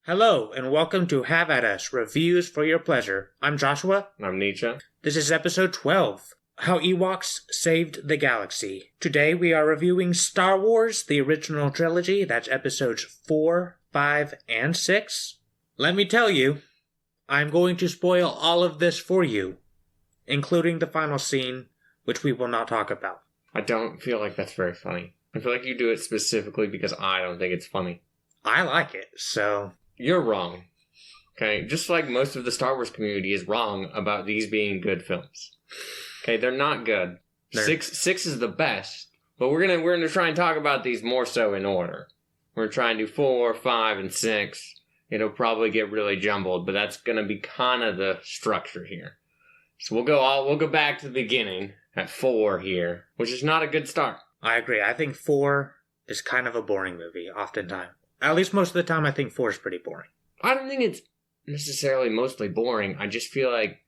Hello, and welcome to Have At Us, Reviews for Your Pleasure. I'm Joshua. I'm Nietzsche. This is episode 12, How Ewoks Saved the Galaxy. Today we are reviewing Star Wars, the original trilogy. That's episodes 4, 5, and 6. Let me tell you, I'm going to spoil all of this for you, including the final scene, which we will not talk about. I don't feel like that's very funny. I feel like you do it specifically because I don't think it's funny. I like it, so... You're wrong. Okay, just like most of the Star Wars community is wrong about these being good films. Okay, they're not good. Six is the best, but we're gonna try and talk about these more so in order. We're trying to do 4, 5, and 6. It'll probably get really jumbled, but that's gonna be kind of the structure here. So we'll go back to the beginning at 4 here, which is not a good start. I agree. I think 4 is kind of a boring movie, oftentimes. At least most of the time, I think 4 is pretty boring. I don't think it's necessarily mostly boring. I just feel like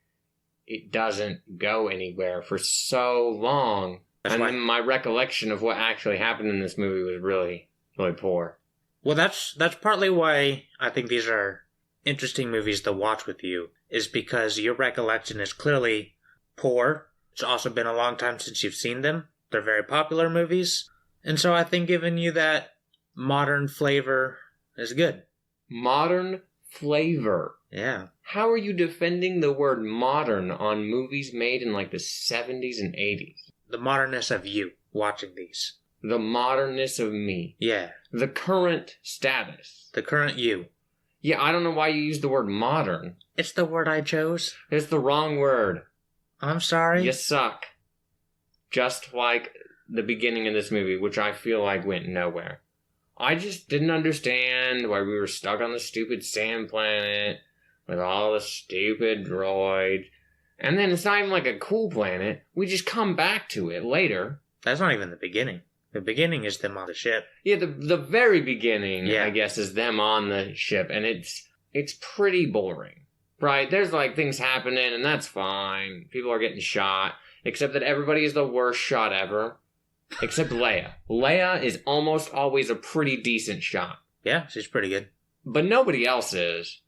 it doesn't go anywhere for so long. Then my recollection of what actually happened in this movie was really, really poor. Well, that's partly why I think these are interesting movies to watch with you, is because your recollection is clearly poor. It's also been a long time since you've seen them. They're very popular movies. And so I think giving you that modern flavor is good. Modern flavor? Yeah. How are you defending the word modern on movies made in like the 70s and 80s? The modernness of you watching these. The modernness of me. Yeah. The current status. The current you. Yeah, I don't know why you use the word modern. It's the word I chose. It's the wrong word. I'm sorry. You suck. Just like the beginning of this movie, which I feel like went nowhere. I just didn't understand why we were stuck on the stupid sand planet with all the stupid droids. And then it's not even like a cool planet. We just come back to it later. That's not even the beginning. The beginning is them on the ship. Yeah, the very beginning, yeah. I guess, is them on the ship. And it's pretty boring. Right? There's like things happening and that's fine. People are getting shot. Except that everybody is the worst shot ever. Except Leia. Leia is almost always a pretty decent shot. Yeah, she's pretty good. But nobody else is.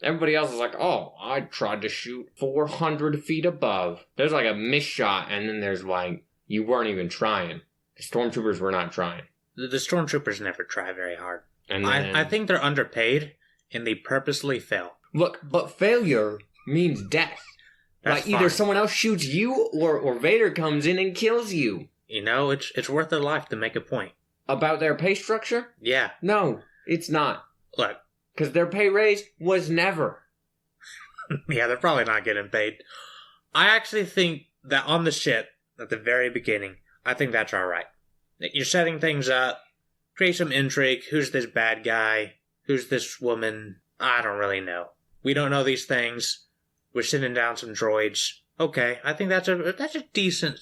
Everybody else is like, oh, I tried to shoot 400 feet above. There's like a miss shot, and then there's like, you weren't even trying. The stormtroopers were not trying. The stormtroopers never try very hard. And then, I think they're underpaid, and they purposely fail. Look, but failure means death. That's like either someone else shoots you, or Vader comes in and kills you. You know, it's worth their life to make a point. About their pay structure? Yeah. No, it's not. Look. Because their pay raise was never. Yeah, they're probably not getting paid. I actually think that on the ship, at the very beginning, I think that's alright. You're setting things up, create some intrigue. Who's this bad guy? Who's this woman? I don't really know. We don't know these things. We're sending down some droids. Okay, I think that's a decent,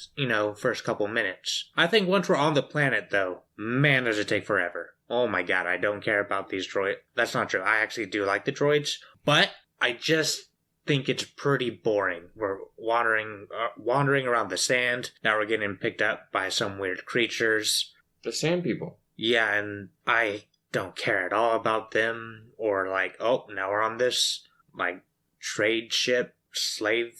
first couple minutes. I think once we're on the planet, though, man, does it take forever. Oh my god, I don't care about these droids. That's not true. I actually do like the droids, but I just think it's pretty boring. We're wandering around the sand. Now we're getting picked up by some weird creatures. The sand people. Yeah, and I don't care at all about them. Or like, oh, now we're on this, like, trade ship, slave...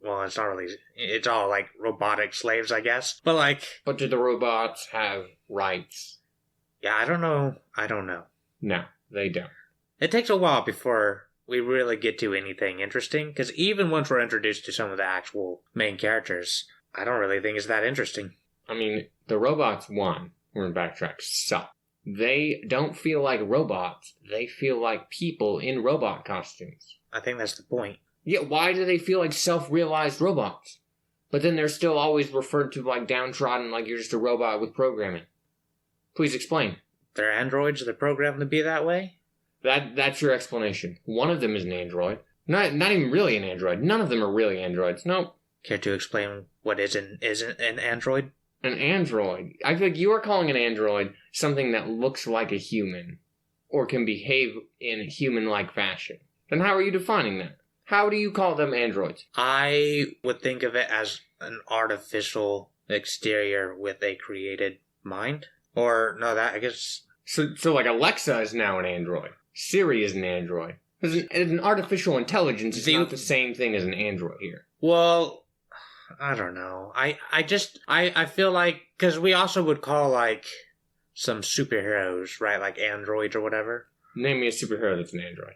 Well, it's not really... It's all, like, robotic slaves, I guess. But, like... But do the robots have rights? Yeah, I don't know. No, they don't. It takes a while before we really get to anything interesting, because even once we're introduced to some of the actual main characters, I don't really think it's that interesting. I mean, the robots, we're in backtrack, suck. They don't feel like robots. They feel like people in robot costumes. I think that's the point. Yeah, why do they feel like self-realized robots? But then they're still always referred to like downtrodden, like you're just a robot with programming. Please explain. They're androids, they're programmed to be that way? That's your explanation. One of them is an android. Not even really an android. None of them are really androids. Nope. Care to explain what isn't an android? An android. I feel like you are calling an android something that looks like a human. Or can behave in a human-like fashion. Then how are you defining that? How do you call them androids? I would think of it as an artificial exterior with a created mind. Or, no, that, I guess... So like Alexa is now an android. Siri is an android. An artificial intelligence is not the same thing as an android here. Well, I don't know. I feel like, because we also would call, like, some superheroes, right? Like androids or whatever. Name me a superhero that's an android.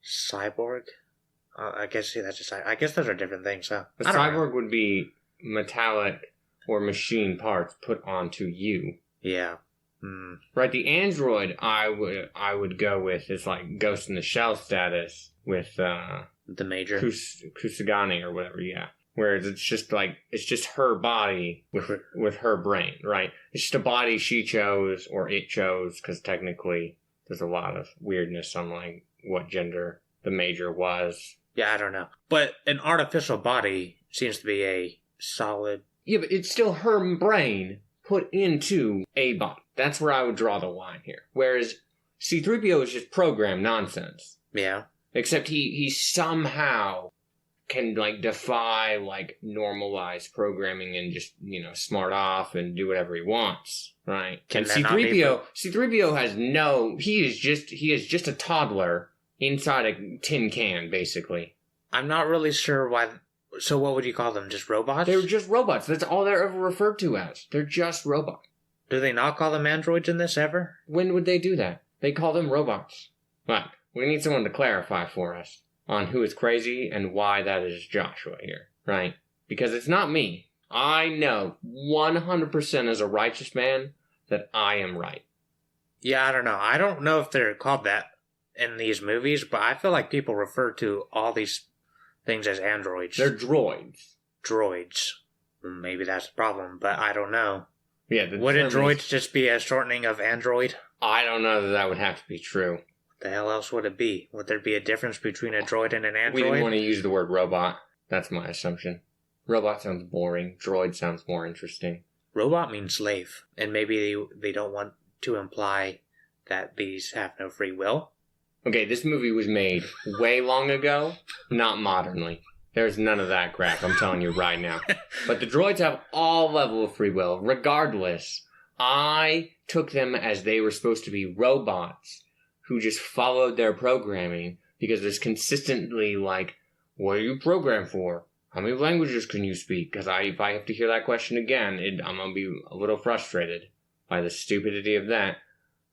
Cyborg? I guess, see, that's just, I guess those are different things, so. A cyborg would be metallic or machine parts put onto you. Yeah. Right, the android I would go with is like Ghost in the Shell status with the Major Kusagani or whatever, yeah. Whereas it's just her body with her brain, right? It's just a body she chose or it chose, because technically there's a lot of weirdness on like what gender the Major was. Yeah, I don't know. But an artificial body seems to be a solid... Yeah, but it's still her brain put into a body. That's where I would draw the line here. Whereas C-3PO is just program nonsense. Yeah. Except he somehow can, like, defy, like, normalized programming and just, smart off and do whatever he wants, right? And C-3PO has he is just a toddler inside a tin can, basically. I'm not really sure why... So what would you call them? Just robots? They're just robots. That's all they're ever referred to as. They're just robots. Do they not call them androids in this ever? When would they do that? They call them robots. But we need someone to clarify for us on who is crazy and why that is Joshua here, right? Because it's not me. I know 100% as a righteous man that I am right. Yeah, I don't know. I don't know if they're called that in these movies, but I feel like people refer to all these things as androids. They're droids. Droids. Maybe that's the problem, but I don't know. Yeah, Wouldn't droids just be a shortening of android? I don't know that would have to be true. What the hell else would it be? Would there be a difference between a droid and an android? We didn't want to use the word robot. That's my assumption. Robot sounds boring. Droid sounds more interesting. Robot means slave, and maybe they don't want to imply that these have no free will. Okay, this movie was made way long ago, not modernly. There's none of that crap, I'm telling you right now. But the droids have all level of free will. Regardless, I took them as they were supposed to be robots who just followed their programming because it's consistently like, what are you programmed for? How many languages can you speak? Because if I have to hear that question again, I'm going to be a little frustrated by the stupidity of that.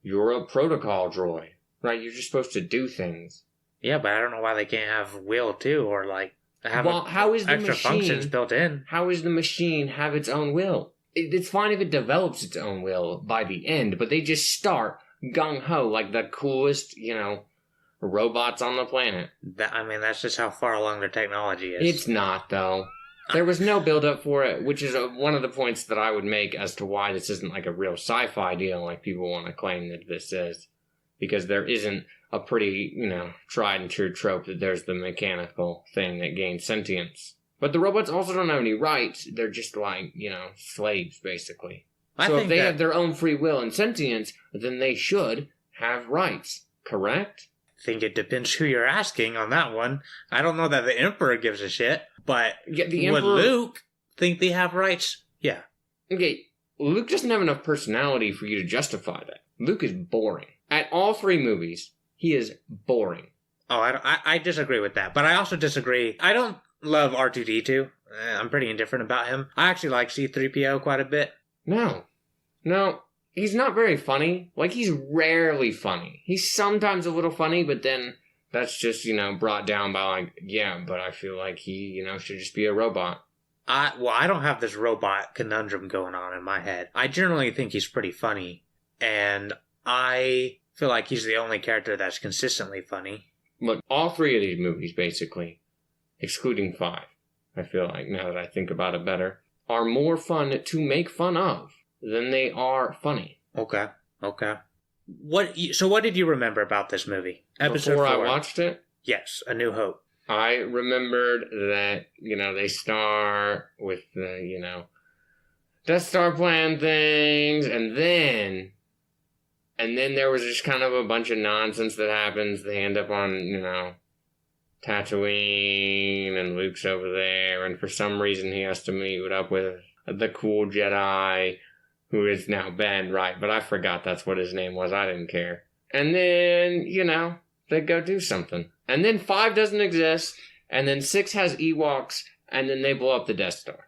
You're a protocol droid, right? You're just supposed to do things. Yeah, but I don't know why they can't have will too, or like have how is the extra machine, functions built in. How is the machine have its own will? It's fine if it develops its own will by the end, but they just start gung-ho like the coolest, robots on the planet. That's just how far along their technology is. It's not, though. There was no build-up for it, which is one of the points that I would make as to why this isn't like a real sci-fi deal like people want to claim that this is. Because there isn't a pretty, tried and true trope that there's the mechanical thing that gains sentience. But the robots also don't have any rights. They're just like, slaves, basically. So if they have their own free will and sentience, then they should have rights, correct? I think it depends who you're asking on that one. I don't know that the Emperor gives a shit, but would Luke think they have rights? Yeah. Okay, Luke doesn't have enough personality for you to justify that. Luke is boring. At all three movies, he is boring. Oh, I disagree with that, but I also disagree. I don't love R2-D2. I'm pretty indifferent about him. I actually like C-3PO quite a bit. No, he's not very funny. Like, he's rarely funny. He's sometimes a little funny, but then that's just, brought down by like, yeah, but I feel like he, should just be a robot. I don't have this robot conundrum going on in my head. I generally think he's pretty funny, and I feel like he's the only character that's consistently funny. Look, all three of these movies, basically, excluding 5, I feel like, now that I think about it better, are more fun to make fun of than they are funny. Okay. So what did you remember about this movie? Episode 4. I watched it? Yes, A New Hope. I remembered that, they start with the, Death Star plan things, and then there was just kind of a bunch of nonsense that happens. They end up on, Tatooine, and Luke's over there, and for some reason he has to meet up with the cool Jedi, who is now Ben, right? But I forgot that's what his name was. I didn't care. And then, they go do something. And then 5 doesn't exist, and then 6 has Ewoks, and then they blow up the Death Star.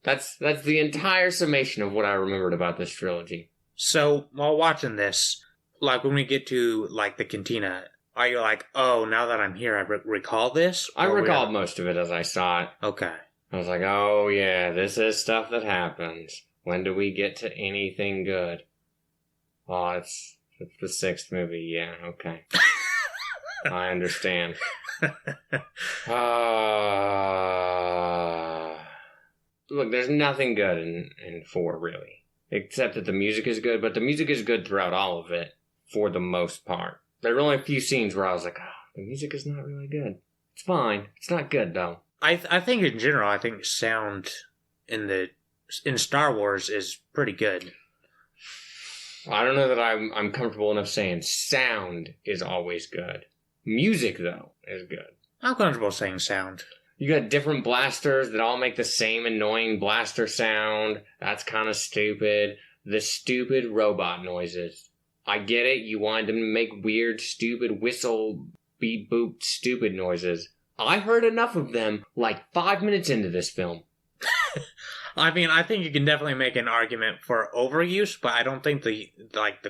That's the entire summation of what I remembered about this trilogy. So, while watching this, like, when we get to, like, the cantina, are you like, oh, now that I'm here, I recall this? I recalled most of it as I saw it. Okay. I was like, oh, yeah, this is stuff that happens. When do we get to anything good? Oh, it's the 6th movie. Yeah, okay. I understand. Look, there's nothing good in 4, really. Except that the music is good, but the music is good throughout all of it, for the most part. There were only a few scenes where I was like, the music is not really good. It's fine. It's not good, though. I think in general, I think sound in Star Wars is pretty good. I don't know that I'm comfortable enough saying sound is always good. Music, though, is good. I'm comfortable saying sound. You got different blasters that all make the same annoying blaster sound. That's kind of stupid. The stupid robot noises. I get it. You wanted them to make weird, stupid whistle, beep, boop, stupid noises. I heard enough of them like 5 minutes into this film. I mean, I think you can definitely make an argument for overuse, but I don't think the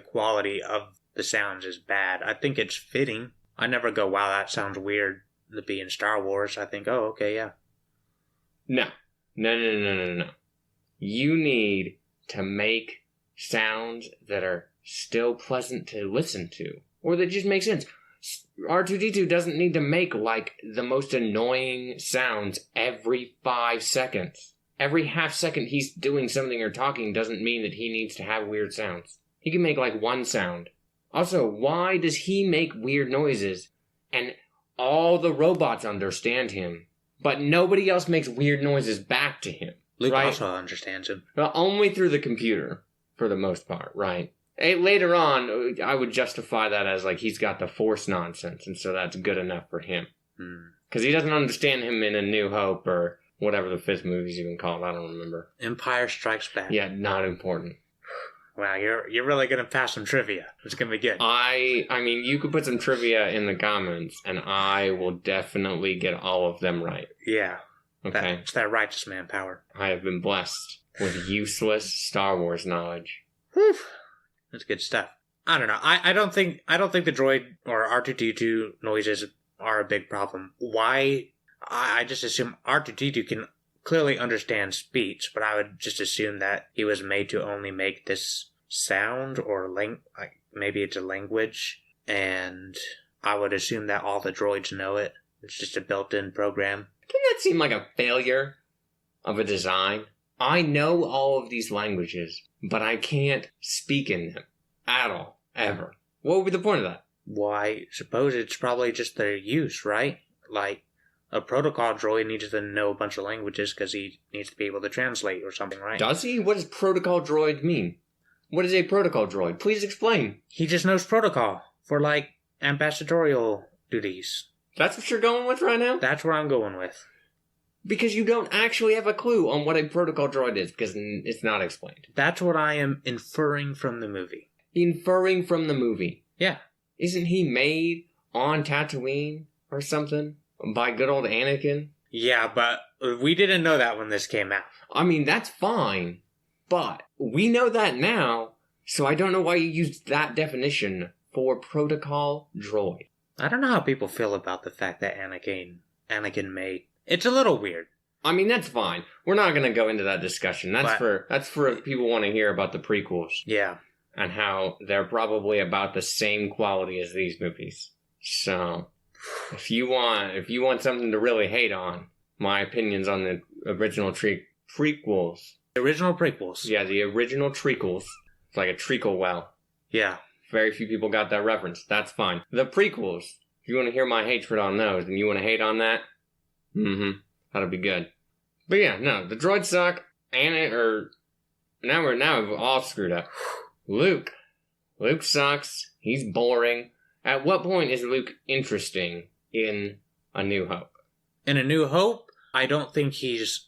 quality of the sounds is bad. I think it's fitting. I never go, wow, that sounds weird to be in Star Wars. I think, oh, okay, yeah. No. You need to make sounds that are still pleasant to listen to, or that just make sense. R2-D2 doesn't need to make, like, the most annoying sounds every 5 seconds. Every half second he's doing something or talking doesn't mean that he needs to have weird sounds. He can make, like, one sound. Also, why does he make weird noises and all the robots understand him, but nobody else makes weird noises back to him? Luke right? also understands him. Well, only through the computer, for the most part, right? Later on, I would justify that as, like, he's got the Force nonsense, and so that's good enough for him. Because he doesn't understand him in A New Hope, or whatever the 5th movie's even called, I don't remember. Empire Strikes Back. Yeah, not important. Wow, you're really going to pass some trivia. It's going to be good. I mean, you could put some trivia in the comments, and I will definitely get all of them right. Yeah. Okay? It's that righteous man power. I have been blessed with useless Star Wars knowledge. Whew. That's good stuff. I don't know. I don't think the droid or R2-D2 noises are a big problem. Why? I just assume R2-D2 can clearly understand speech, but I would just assume that he was made to only make this sound or maybe it's a language, and I would assume that all the droids know it. It's just a built-in program. Doesn't that seem like a failure of a design? I know all of these languages, but I can't speak in them at all, ever. What would be the point of that? Why, suppose it's probably just their use, right? Like, a protocol droid needs to know a bunch of languages because he needs to be able to translate or something, right? Does he? What does protocol droid mean? What is a protocol droid? Please explain. He just knows protocol for, like, ambassadorial duties. That's what you're going with right now? That's where I'm going with. Because you don't actually have a clue on what a protocol droid is, because it's not explained. That's what I am inferring from the movie. Inferring from the movie? Yeah. Isn't he made on Tatooine or something by good old Anakin? Yeah, but we didn't know that when this came out. I mean, that's fine, but we know that now, so I don't know why you used that definition for protocol droid. I don't know how people feel about the fact that Anakin made. It's a little weird. I mean, that's fine. We're not going to go into that discussion. That's for if people want to hear about the prequels. Yeah. And how they're probably about the same quality as these movies. So, if you want something to really hate on, my opinions on the original prequels. The original prequels. Yeah, the original treacles. It's like a treacle well. Yeah. Very few people got that reference. That's fine. The prequels. If you want to hear my hatred on those, and you want to hate on that, that'll be good. But yeah, no, the droids suck. Now we've all screwed up. Luke sucks. He's boring. At what point is Luke interesting in A New Hope? In A New Hope, I don't think he's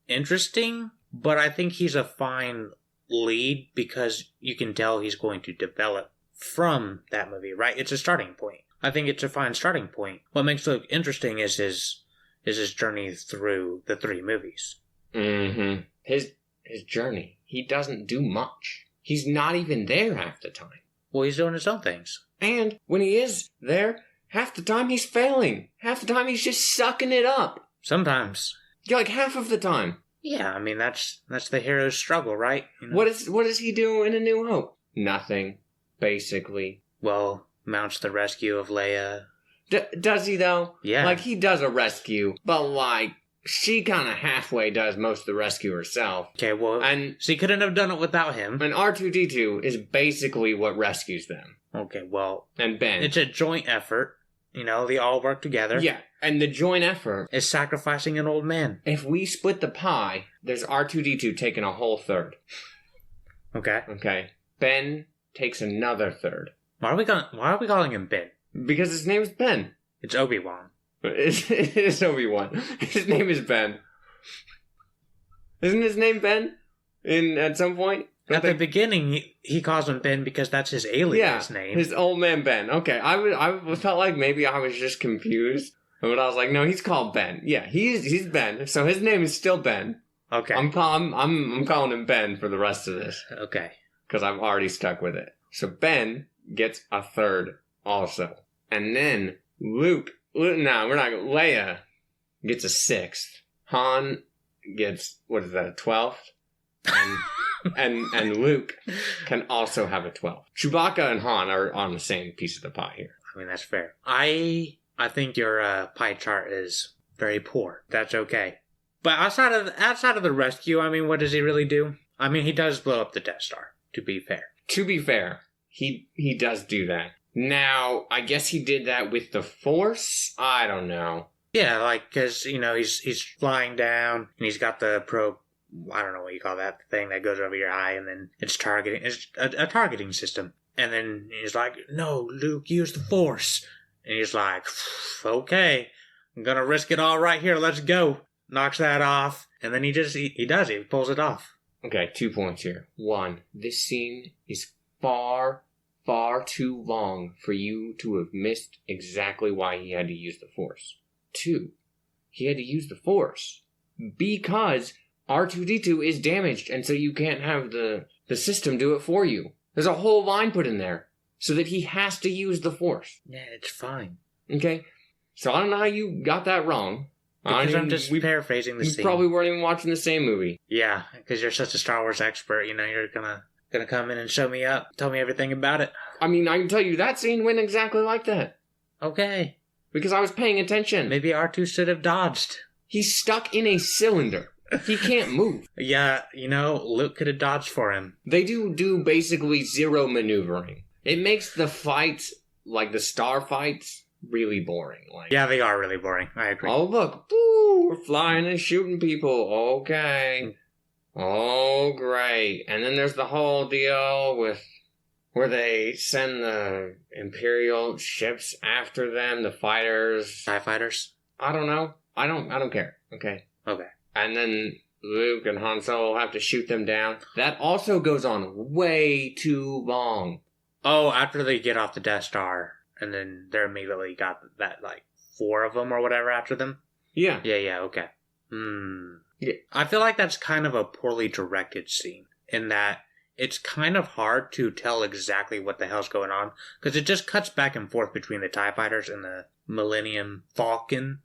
interesting, but I think he's a fine lead because you can tell he's going to develop from that movie, right? It's a starting point. I think it's a fine starting point. What makes it look interesting is his journey through the 3 movies. Mm-hmm. His journey. He doesn't do much. He's not even there half the time. Well, he's doing his own things. And when he is there, half the time he's failing. Half the time he's just sucking it up. Sometimes. Yeah, like half of the time. Yeah, I mean, that's the hero's struggle, right? You know? What does he do in A New Hope? Nothing, basically. Well, mounts the rescue of Leia. Does he, though? Yeah. Like, he does a rescue, but, like, she kind of halfway does most of the rescue herself. Okay, well, and she couldn't have done it without him. And R2-D2 is basically what rescues them. Okay, well... And Ben. It's a joint effort. You know, they all work together. Yeah, and the joint effort... is sacrificing an old man. If we split the pie, there's R2-D2 taking a whole third. Okay. Okay. Ben takes another third. Why are we calling him Ben? Because his name's Ben. It's Obi-Wan. It is Obi-Wan. His name is Ben. Isn't his name Ben? At some point? At the beginning, he calls him Ben because that's his alias name. His old man Ben. Okay, I felt like maybe I was just confused, but I was like, no, he's called Ben. Yeah, he's Ben. So his name is still Ben. Okay. I'm calling him Ben for the rest of this. Okay. Because I'm already stuck with it. So Ben gets a third also, and then Leia gets a 6th. Han gets, what is that, a 12th? And Luke can also have a 12th. Chewbacca and Han are on the same piece of the pie here. I mean, that's fair. I think your pie chart is very poor. That's okay. But outside of the rescue, I mean, what does he really do? I mean, he does blow up the Death Star, to be fair. To be fair, he does do that. Now, I guess he did that with the Force? I don't know. Yeah, like, because, you know, he's flying down, and he's got the probe, I don't know what you call that, thing that goes over your eye, and then it's a targeting system. And then he's like, no, Luke, use the Force. And he's like, okay, I'm gonna risk it all right here, let's go. Knocks that off, and then he pulls it off. Okay, 2 points here. 1, this scene is far too long for you to have missed exactly why he had to use the Force. 2, he had to use the Force because R2-D2 is damaged, and so you can't have the system do it for you. There's a whole line put in there so that he has to use the Force. Yeah, it's fine. Okay? So I don't know how you got that wrong. Because I'm just paraphrasing the scene. You probably weren't even watching the same movie. Yeah, because you're such a Star Wars expert, you know, you're gonna come in and show me up, tell me everything about it. I mean, I can tell you that scene went exactly like that. Okay. Because I was paying attention. Maybe R2 should have dodged. He's stuck in a cylinder. He can't move. Yeah, you know, Luke could have dodged for him. They do basically zero maneuvering. It makes the fights, like the star fights, really boring. Like, yeah, they are really boring. I agree. Oh, look. Woo, we're flying and shooting people. Okay. Oh, great. And then there's the whole deal with where they send the Imperial ships after them, the fighters. TIE fighters? I don't know. I don't care. Okay. Okay. And then Luke and Han Solo have to shoot them down. That also goes on way too long. Oh, after they get off the Death Star, and then they're immediately got that, like, 4 of them or whatever after them? Yeah. Yeah, okay. Yeah. I feel like that's kind of a poorly directed scene, in that it's kind of hard to tell exactly what the hell's going on, because it just cuts back and forth between the TIE fighters and the Millennium Falcon,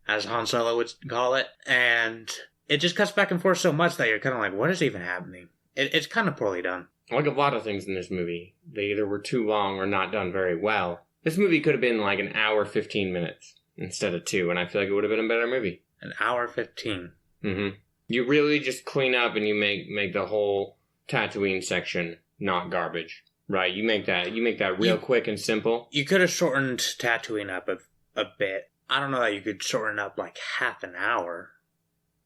as Han Solo would call it, and it just cuts back and forth so much that you're kind of like, what is even happening? It's kind of poorly done. Like a lot of things in this movie, they either were too long or not done very well. This movie could have been like an hour, 15 minutes instead of 2, and I feel like it would have been a better movie. An hour 15. Mm-hmm. You really just clean up and you make the whole Tatooine section not garbage, right? You make that real quick and simple. You could have shortened Tatooine up a bit. I don't know that you could shorten up like half an hour.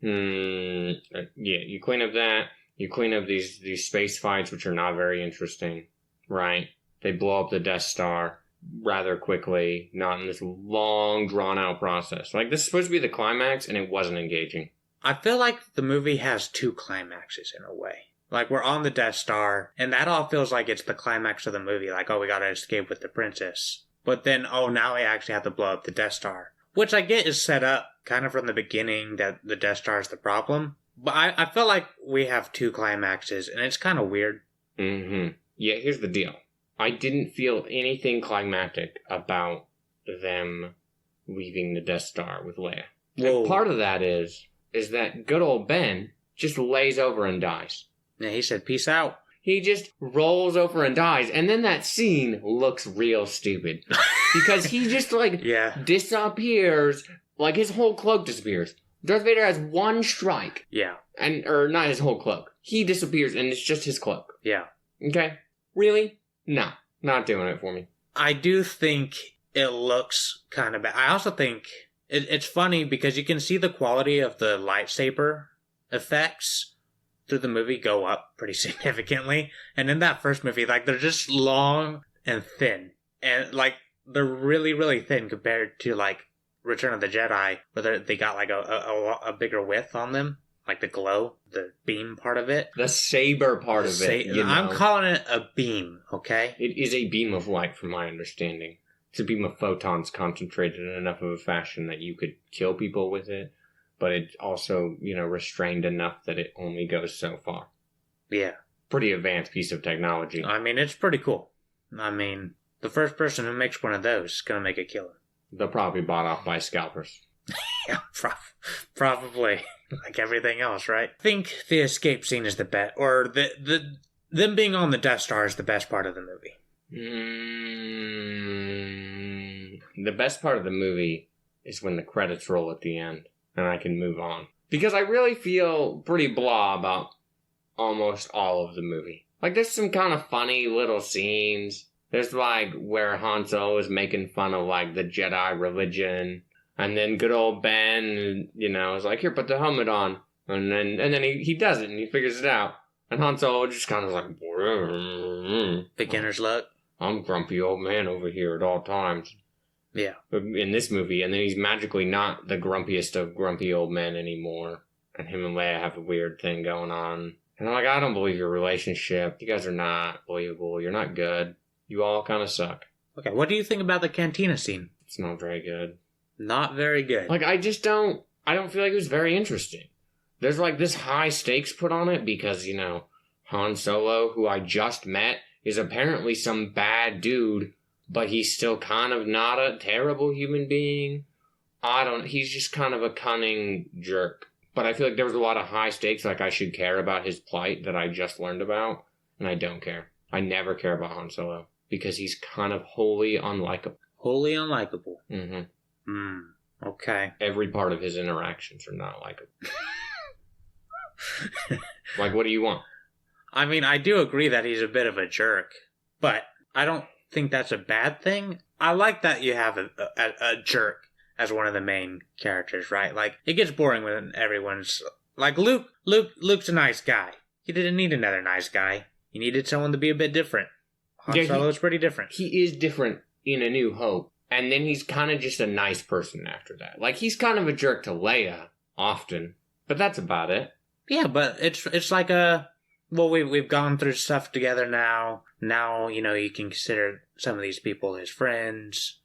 Yeah, you clean up that. You clean up these space fights, which are not very interesting, right? They blow up the Death Star rather quickly, not in this long, drawn-out process. Like, this is supposed to be the climax, and it wasn't engaging. I feel like the movie has 2 climaxes in a way. Like, we're on the Death Star, and that all feels like it's the climax of the movie. Like, oh, we gotta escape with the princess. But then, oh, now we actually have to blow up the Death Star. Which I get is set up kind of from the beginning that the Death Star is the problem. But I feel like we have two climaxes, and it's kind of weird. Mm-hmm. Yeah, here's the deal. I didn't feel anything climactic about them leaving the Death Star with Leia. Whoa. And part of that is that good old Ben just lays over and dies. Yeah, he said, peace out. He just rolls over and dies, and then that scene looks real stupid. Because he just, disappears, like his whole cloak disappears. Darth Vader has one strike. Yeah. Or not his whole cloak. He disappears, and it's just his cloak. Yeah. Okay? Really? No. Not doing it for me. I do think it looks kind of bad. I also think it's funny because you can see the quality of the lightsaber effects through the movie go up pretty significantly. And in that first movie, like, they're just long and thin. And, like, they're really, really thin compared to, like, Return of the Jedi, where they got, like, a bigger width on them. Like the glow, the beam part of it. The saber part of it. I'm calling it a beam, okay? It is a beam of light, from my understanding. It's a beam of photons concentrated in enough of a fashion that you could kill people with it, but it's also, restrained enough that it only goes so far. Yeah. Pretty advanced piece of technology. I mean, it's pretty cool. I mean, the first person who makes one of those is going to make a killer. They're probably bought off by scalpers. Yeah, probably. Like everything else, right? I think the escape scene is the best, or them being on the Death Star is the best part of the movie. The best part of the movie is when the credits roll at the end, and I can move on. Because I really feel pretty blah about almost all of the movie. Like, there's some kind of funny little scenes. There's, like, where Han Solo is making fun of, like, the Jedi religion. And then good old Ben, is like, here, put the helmet on. And then he does it, and he figures it out. And Han Solo just kind of like, beginner's luck. I'm grumpy old man over here at all times. Yeah. In this movie, and then he's magically not the grumpiest of grumpy old men anymore. And him and Leia have a weird thing going on. And I'm like, I don't believe your relationship. You guys are not believable. You're not good. You all kind of suck. Okay, what do you think about the cantina scene? It's not very good. Not very good. Like, I don't feel like it was very interesting. There's, like, this high stakes put on it because, Han Solo, who I just met, is apparently some bad dude, but he's still kind of not a terrible human being. He's just kind of a cunning jerk. But I feel like there was a lot of high stakes, like I should care about his plight that I just learned about, and I don't care. I never care about Han Solo, because he's kind of wholly unlikable. Wholly unlikable. Mm-hmm. Okay. Every part of his interactions are not likable. Like, what do you want? I mean, I do agree that he's a bit of a jerk, but I don't think that's a bad thing. I like that you have a jerk as one of the main characters, right? Like, it gets boring when everyone's... Like, Luke's a nice guy. He didn't need another nice guy. He needed someone to be a bit different. Han Solo's pretty different. He is different in A New Hope. And then he's kind of just a nice person after that. Like, he's kind of a jerk to Leia, often. But that's about it. Yeah, but it's like we've gone through stuff together now. Now, you can consider some of these people his friends.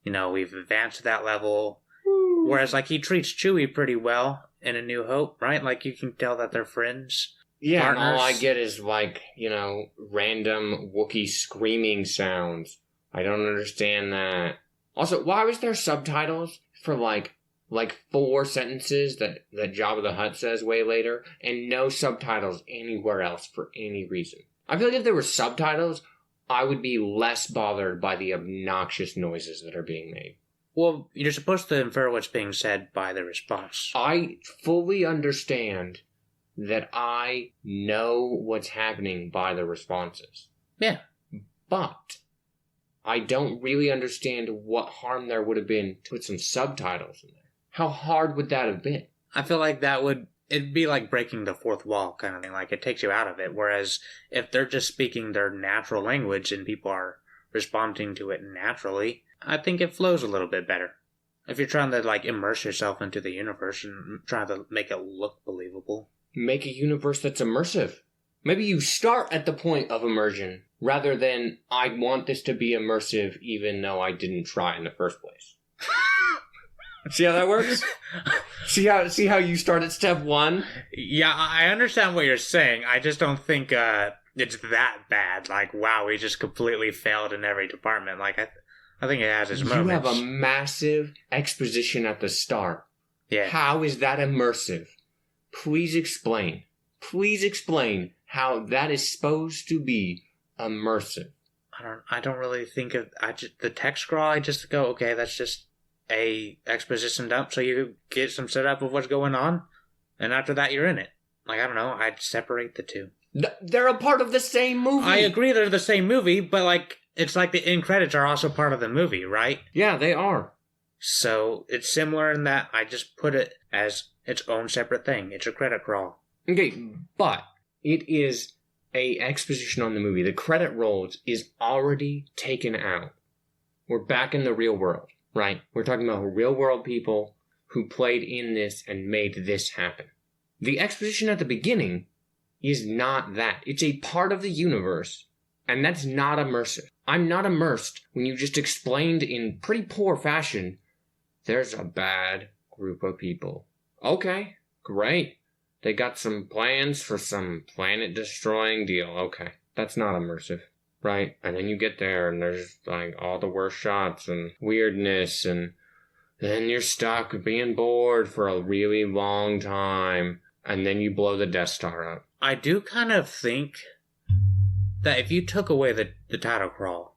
We've advanced to that level. Whereas, like, he treats Chewie pretty well in A New Hope, right? Like, you can tell that they're friends. Yeah, partners. And all I get is, like, random Wookiee screaming sounds. I don't understand that. Also, why was there subtitles for, like 4 sentences that Jabba the Hutt says way later, and no subtitles anywhere else for any reason? I feel like if there were subtitles, I would be less bothered by the obnoxious noises that are being made. Well, you're supposed to infer what's being said by the response. I fully understand that I know what's happening by the responses. Yeah. But I don't really understand what harm there would have been to put some subtitles in there. How hard would that have been? I feel like it'd be like breaking the fourth wall kind of thing. Like, it takes you out of it. Whereas if they're just speaking their natural language and people are responding to it naturally, I think it flows a little bit better. If you're trying to, like, immerse yourself into the universe and trying to make it look believable. Make a universe that's immersive. Maybe you start at the point of immersion rather than I want this to be immersive even though I didn't try in the first place. See how that works? See how you start at step one? Yeah, I understand what you're saying. I just don't think it's that bad. Like, wow, we just completely failed in every department. Like, I think it has its moments. You have a massive exposition at the start. Yeah. How is that immersive? Please explain. Please explain how that is supposed to be immersive. I don't really think of the text scroll. I just go, okay, that's just a exposition dump, so you get some setup of what's going on, and after that, you're in it. Like, I don't know. I'd separate the two. They're a part of the same movie. I agree they're the same movie, but like it's like the end credits are also part of the movie, right? Yeah, they are. So it's similar in that I just put it as its own separate thing. It's a credit crawl. Okay, but it is a exposition on the movie. The credit rolls is already taken out. We're back in the real world, right? We're talking about real world people who played in this and made this happen. The exposition at the beginning is not that. It's a part of the universe, and that's not immersive. I'm not immersed when you just explained in pretty poor fashion, there's a bad group of people. Okay, great. They got some plans for some planet-destroying deal. Okay, that's not immersive, right? And then you get there, and there's, like, all the worst shots and weirdness, and then you're stuck being bored for a really long time, and then you blow the Death Star up. I do kind of think that if you took away the title crawl,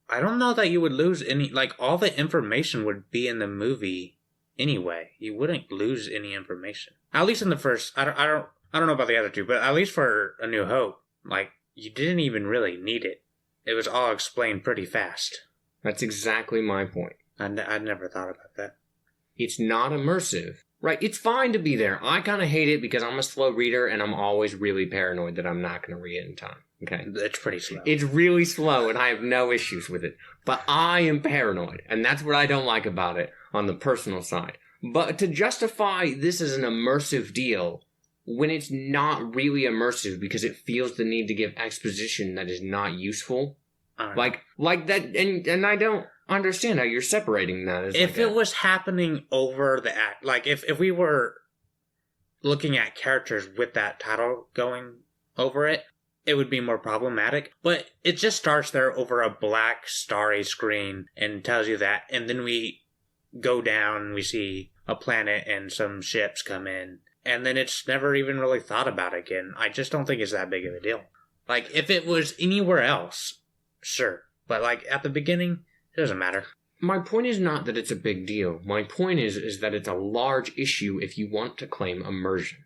I don't know that you would lose any, like, all the information would be in the movie anyway. You wouldn't lose any information. At least in the first, I don't know about the other two, but at least for A New Hope, like, you didn't even really need it. It was all explained pretty fast. That's exactly my point. I'd never thought about that. It's not immersive. Right, it's fine to be there. I kind of hate it because I'm a slow reader and I'm always really paranoid that I'm not going to read it in time. Okay? It's pretty slow. It's really slow and I have no issues with it. But I am paranoid, and that's what I don't like about it on the personal side. But to justify this as an immersive deal when it's not really immersive because it feels the need to give exposition that is not useful, like that, and I don't understand how you're separating that. If it was happening over the act, like if we were looking at characters with that title going over it, it would be more problematic. But it just starts there over a black starry screen and tells you that, and then we go down, we see a planet and some ships come in, and then it's never even really thought about again. I just don't think it's that big of a deal. Like, if it was anywhere else, sure. But like at the beginning, it doesn't matter. My point is not that it's a big deal. My point is that it's a large issue if you want to claim immersion.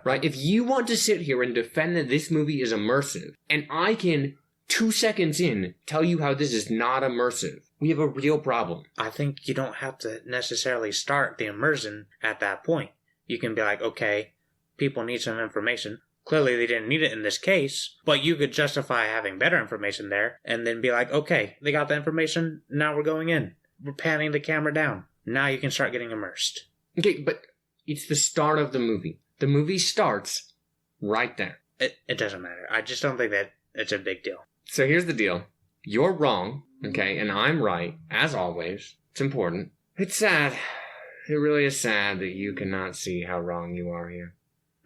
Right? If you want to sit here and defend that this movie is immersive, and I can, 2 seconds in, tell you how this is not immersive, we have a real problem. I think you don't have to necessarily start the immersion at that point. You can be like, okay, people need some information. Clearly they didn't need it in this case, but you could justify having better information there and then be like, okay, they got the information, now we're going in. We're panning the camera down. Now you can start getting immersed. Okay, but it's the start of the movie. The movie starts right there. It doesn't matter. I just don't think that it's a big deal. So here's the deal. You're wrong, okay, and I'm right, as always. It's important. It's sad. It really is sad that you cannot see how wrong you are here.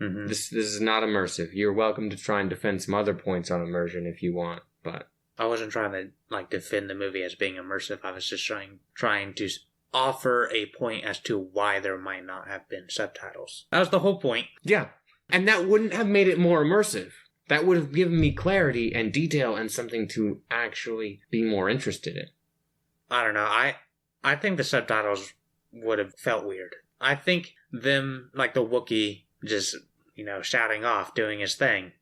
Mm-hmm. This is not immersive. You're welcome to try and defend some other points on immersion if you want, but I wasn't trying to like defend the movie as being immersive. I was just trying to offer a point as to why there might not have been subtitles. That was the whole point. Yeah, and that wouldn't have made it more immersive. That would have given me clarity and detail and something to actually be more interested in. I don't know. I think the subtitles would have felt weird. I think them, like the Wookiee, just, shouting off, doing his thing,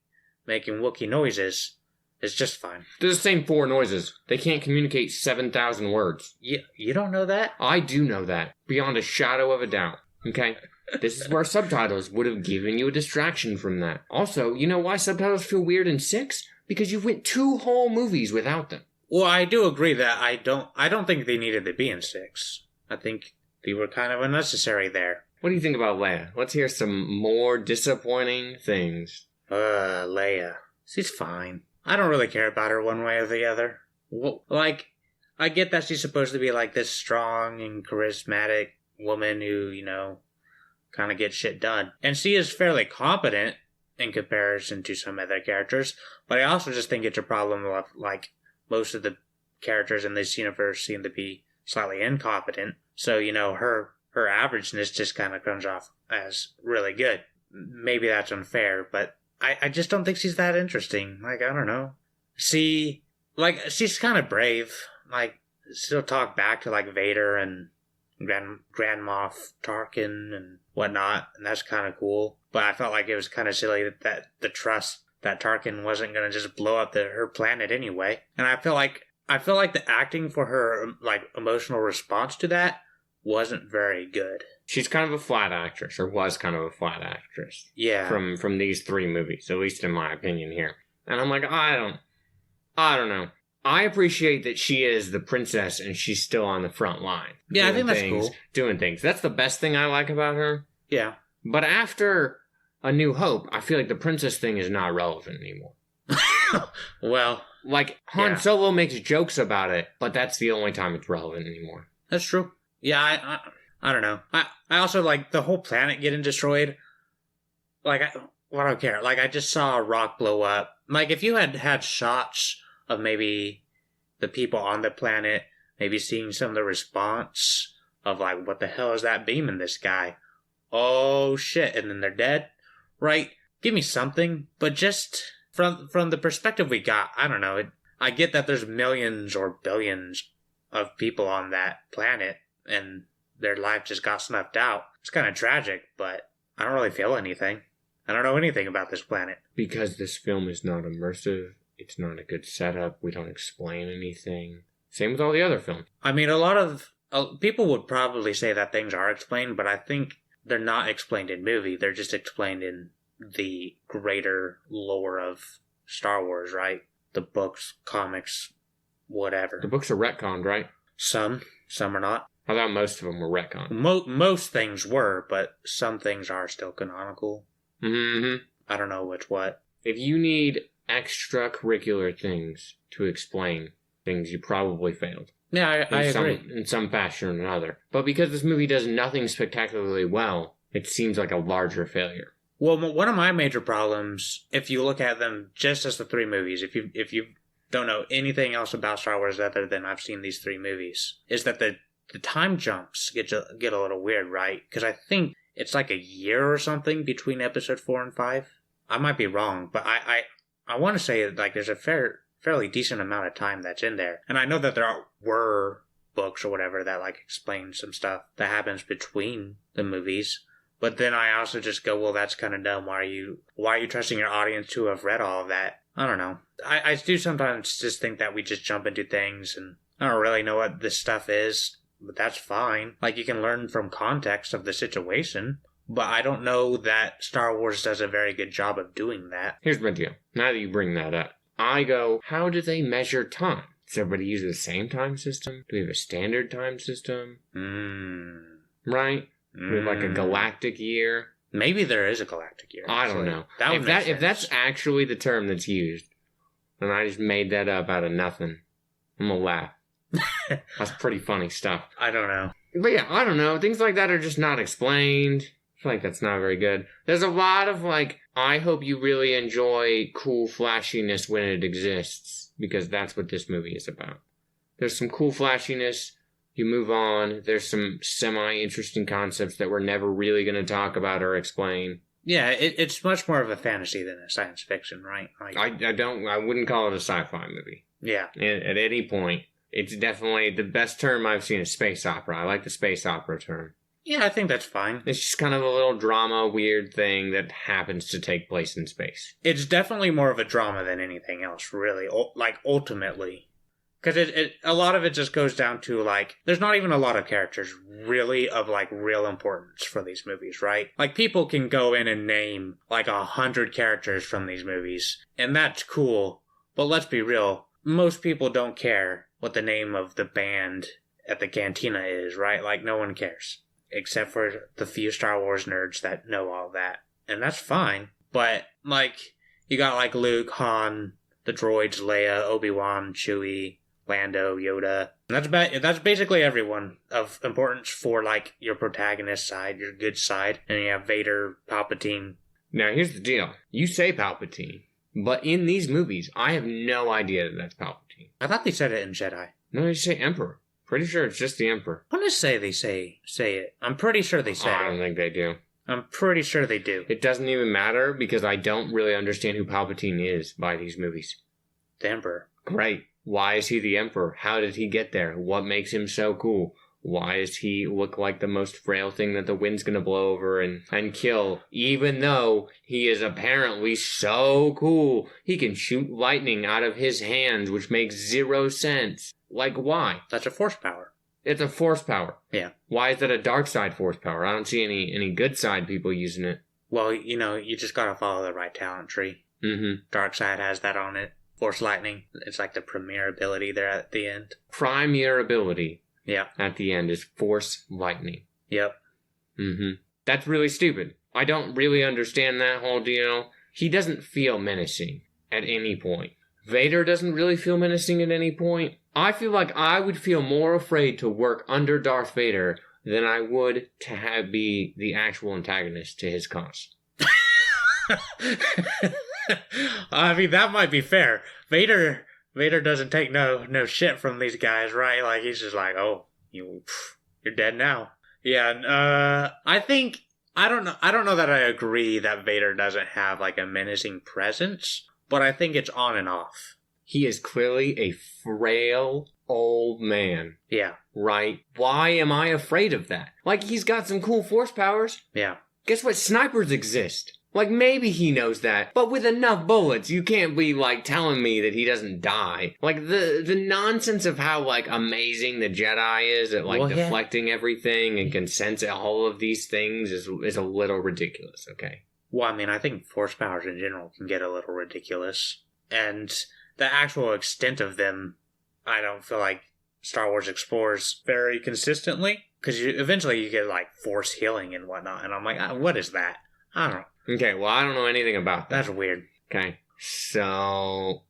making Wookiee noises, is just fine. They're the same 4 noises. They can't communicate 7,000 words. You don't know that? I do know that, beyond a shadow of a doubt. Okay? This is where subtitles would have given you a distraction from that. Also, you know why subtitles feel weird in 6? Because you went 2 whole movies without them. Well, I do agree that I don't think they needed to be in 6. I think they were kind of unnecessary there. What do you think about Leia? Let's hear some more disappointing things Leia. She's fine. I don't really care about her one way or the other. Well, like, I get that she's supposed to be like this strong and charismatic woman who, kind of gets shit done. And she is fairly competent in comparison to some other characters, but I also just think it's a problem of, like, most of the characters in this universe seem to be slightly incompetent. So, her averageness just kind of comes off as really good. Maybe that's unfair, but I just don't think she's that interesting. Like, I don't know. She's kind of brave. Like, she'll talk back to, like, Vader and Grand Moff Tarkin and whatnot, and that's kind of cool. But I felt like it was kind of silly that the trust that Tarkin wasn't going to just blow up her planet anyway. And I feel like the acting for her, like, emotional response to that wasn't very good. She's kind of a flat actress, or was kind of a flat actress. Yeah. From these 3 movies, at least in my opinion here. And I'm like, I don't know. I appreciate that she is the princess and she's still on the front line. Yeah, I think that's cool. Doing things. That's the best thing I like about her. Yeah. But after A New Hope, I feel like the princess thing is not relevant anymore. Well, like, Han Solo makes jokes about it, but that's the only time it's relevant anymore. That's true. Yeah, I don't know. I also, like, the whole planet getting destroyed. Like, I don't care. Like, I just saw a rock blow up. Like, if you had shots of maybe the people on the planet, maybe seeing some of the response of, like, what the hell is that beam in this guy? Oh, shit. And then they're dead. Right? Give me something. But just from the perspective we got, I don't know. I get that there's millions or billions of people on that planet, and their life just got snuffed out. It's kind of tragic, but I don't really feel anything. I don't know anything about this planet. Because this film is not immersive. It's not a good setup. We don't explain anything. Same with all the other films. I mean, a lot of people would probably say that things are explained, but I think they're not explained in movie. They're just explained in the greater lore of Star Wars, right? The books, comics, whatever. The books are retconned, right? Some are not. I thought most of them were retconned. Most things were, but some things are still canonical. Mm-hmm. I don't know what. If you need extracurricular things to explain things, you probably failed. Yeah, I agree. In some fashion or another. But because this movie does nothing spectacularly well, it seems like a larger failure. Well, one of my major problems, if you look at them just as the 3 movies, if you don't know anything else about Star Wars other than I've seen these 3 movies, is that the time jumps get a little weird, right? Because I think it's like a year or something between episode 4 and 5. I might be wrong, but I want to say, like, there's a fairly decent amount of time that's in there. And I know that there were books or whatever that, like, explain some stuff that happens between the movies. But then I also just go, well, that's kind of dumb. Why are you trusting your audience to have read all of that? I don't know. I do sometimes just think that we just jump into things, and I don't really know what this stuff is, but that's fine. Like, you can learn from context of the situation. But I don't know that Star Wars does a very good job of doing that. Here's my deal. Now that you bring that up, I go, how do they measure time? Does everybody use the same time system? Do we have a standard time system? Right? Do we have like a galactic year? Maybe there is a galactic year. I don't know. If that's actually the term that's used, and I just made that up out of nothing, I'm gonna laugh. That's pretty funny stuff. I don't know. But yeah, I don't know. Things like that are just not explained. I feel like that's not very good. There's a lot of, like, I hope you really enjoy cool flashiness when it exists, because that's what this movie is about. There's some cool flashiness, you move on, there's some semi-interesting concepts that we're never really going to talk about or explain. Yeah, it's much more of a fantasy than a science fiction, right? Like, I wouldn't call it a sci-fi movie. Yeah. At any point, it's definitely the best term I've seen is space opera. I like the space opera term. Yeah, I think that's fine. It's just kind of a little drama, weird thing that happens to take place in space. It's definitely more of a drama than anything else, really. Like, ultimately. Because a lot of it just goes down to, like, there's not even a lot of characters, really, of, like, real importance for these movies, right? Like, people can go in and name, like, 100 characters from these movies, and that's cool. But let's be real, most people don't care what the name of the band at the cantina is, right? Like, no one cares. Except for the few Star Wars nerds that know all that. And that's fine. But, like, You got like Luke, Han, the droids, Leia, Obi-Wan, Chewie, Lando, Yoda. And that's basically everyone of importance for like your protagonist side, your good side. And you have Vader, Palpatine. Now here's the deal. You say Palpatine, but in these movies, I have no idea that that's Palpatine. I thought they said it in Jedi. No, they say Emperor. Pretty sure it's just the Emperor. I want to say they say it. I'm pretty sure they say it. I don't think they do. I'm pretty sure they do. It doesn't even matter because I don't really understand who Palpatine is by these movies. The Emperor. Great. Why is he the Emperor? How did he get there? What makes him so cool? Why does he look like the most frail thing that the wind's gonna blow over and kill? Even though he is apparently so cool. He can shoot lightning out of his hands, which makes 0 sense. Like, why? That's a force power. It's a force power. Yeah. Why is that a dark side force power? I don't see any good side people using it. Well, you just gotta follow the right talent tree. Mm-hmm. Dark side has that on it. Force lightning. It's like the premier ability there at the end. Premier ability. Yeah. At the end is force lightning. Yep. Mm-hmm. That's really stupid. I don't really understand that whole deal. He doesn't feel menacing at any point. Vader doesn't really feel menacing at any point. I feel like I would feel more afraid to work under Darth Vader than I would to be the actual antagonist to his cause. I mean, that might be fair. Vader doesn't take no shit from these guys, right? Like, he's just like, oh, you're dead now. Yeah, I don't know that I agree that Vader doesn't have like a menacing presence, but I think it's on and off. He is clearly a frail old man. Yeah. Right? Why am I afraid of that? Like, he's got some cool force powers. Yeah. Guess what? Snipers exist. Like, maybe he knows that, but with enough bullets, you can't be, like, telling me that he doesn't die. Like, the nonsense of how, like, amazing the Jedi is at, like, deflecting everything and can sense all of these things is a little ridiculous, okay? Well, I mean, I think force powers in general can get a little ridiculous. And the actual extent of them, I don't feel like Star Wars explores very consistently. Because eventually you get, like, force healing and whatnot. And I'm like, what is that? I don't know. Okay, well, I don't know anything about that. That's weird. Okay, so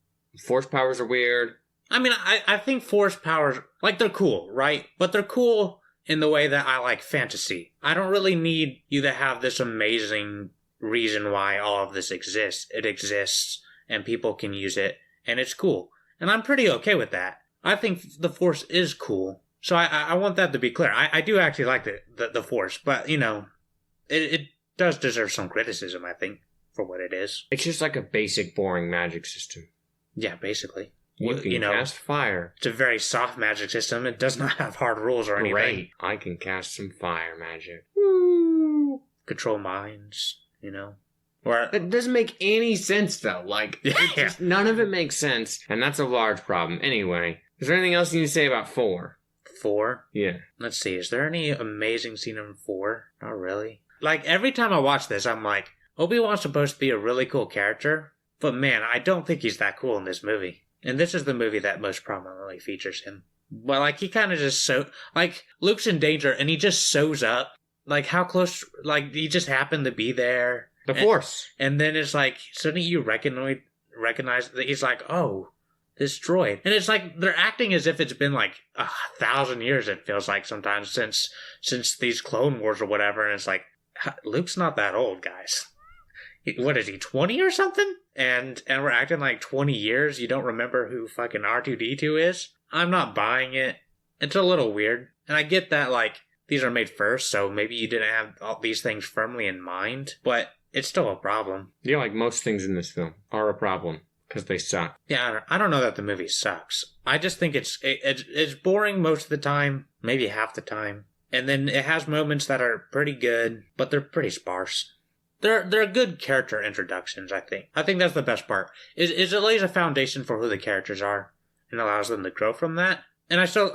force powers are weird. I mean, I think force powers, like, they're cool, right? But they're cool in the way that I like fantasy. I don't really need you to have this amazing reason why all of this exists. It exists, and people can use it, and it's cool. And I'm pretty okay with that. I think the force is cool. So I want that to be clear. I do actually like the force, but, it does deserve some criticism, I think, for what it is. It's just like a basic, boring magic system. Yeah, basically. You can cast fire. It's a very soft magic system. It does not have hard rules or anything. Great. I can cast some fire magic. Woo! Control minds, Or it doesn't make any sense, though. Like, none of it makes sense, and that's a large problem. Anyway, is there anything else you need to say about 4? 4? Yeah. Let's see. Is there any amazing scene in 4? Not really. Like, every time I watch this, I'm like, Obi-Wan's supposed to be a really cool character, but man, I don't think he's that cool in this movie. And this is the movie that most prominently features him. But, like, he kind of just Luke's in danger, and he just shows up. Like, how close, like, he just happened to be there. The Force. And then it's like, suddenly you recognize that he's like, oh, this droid. And it's like, they're acting as if it's been like 1,000 years, it feels like sometimes, since these Clone Wars or whatever, and it's like, Luke's not that old, guys. What is he, 20 or something? And we're acting like 20 years, you don't remember who fucking R2-D2 is? I'm not buying it. It's a little weird. And I get that, like, these are made first, so maybe you didn't have all these things firmly in mind, but it's still a problem. Yeah, like most things in this film are a problem, because they suck. Yeah, I don't know that the movie sucks. I just think it's boring most of the time, maybe half the time. And then it has moments that are pretty good, but they're pretty sparse. They're good character introductions, I think. I think that's the best part. Is it lays a foundation for who the characters are and allows them to grow from that. And I still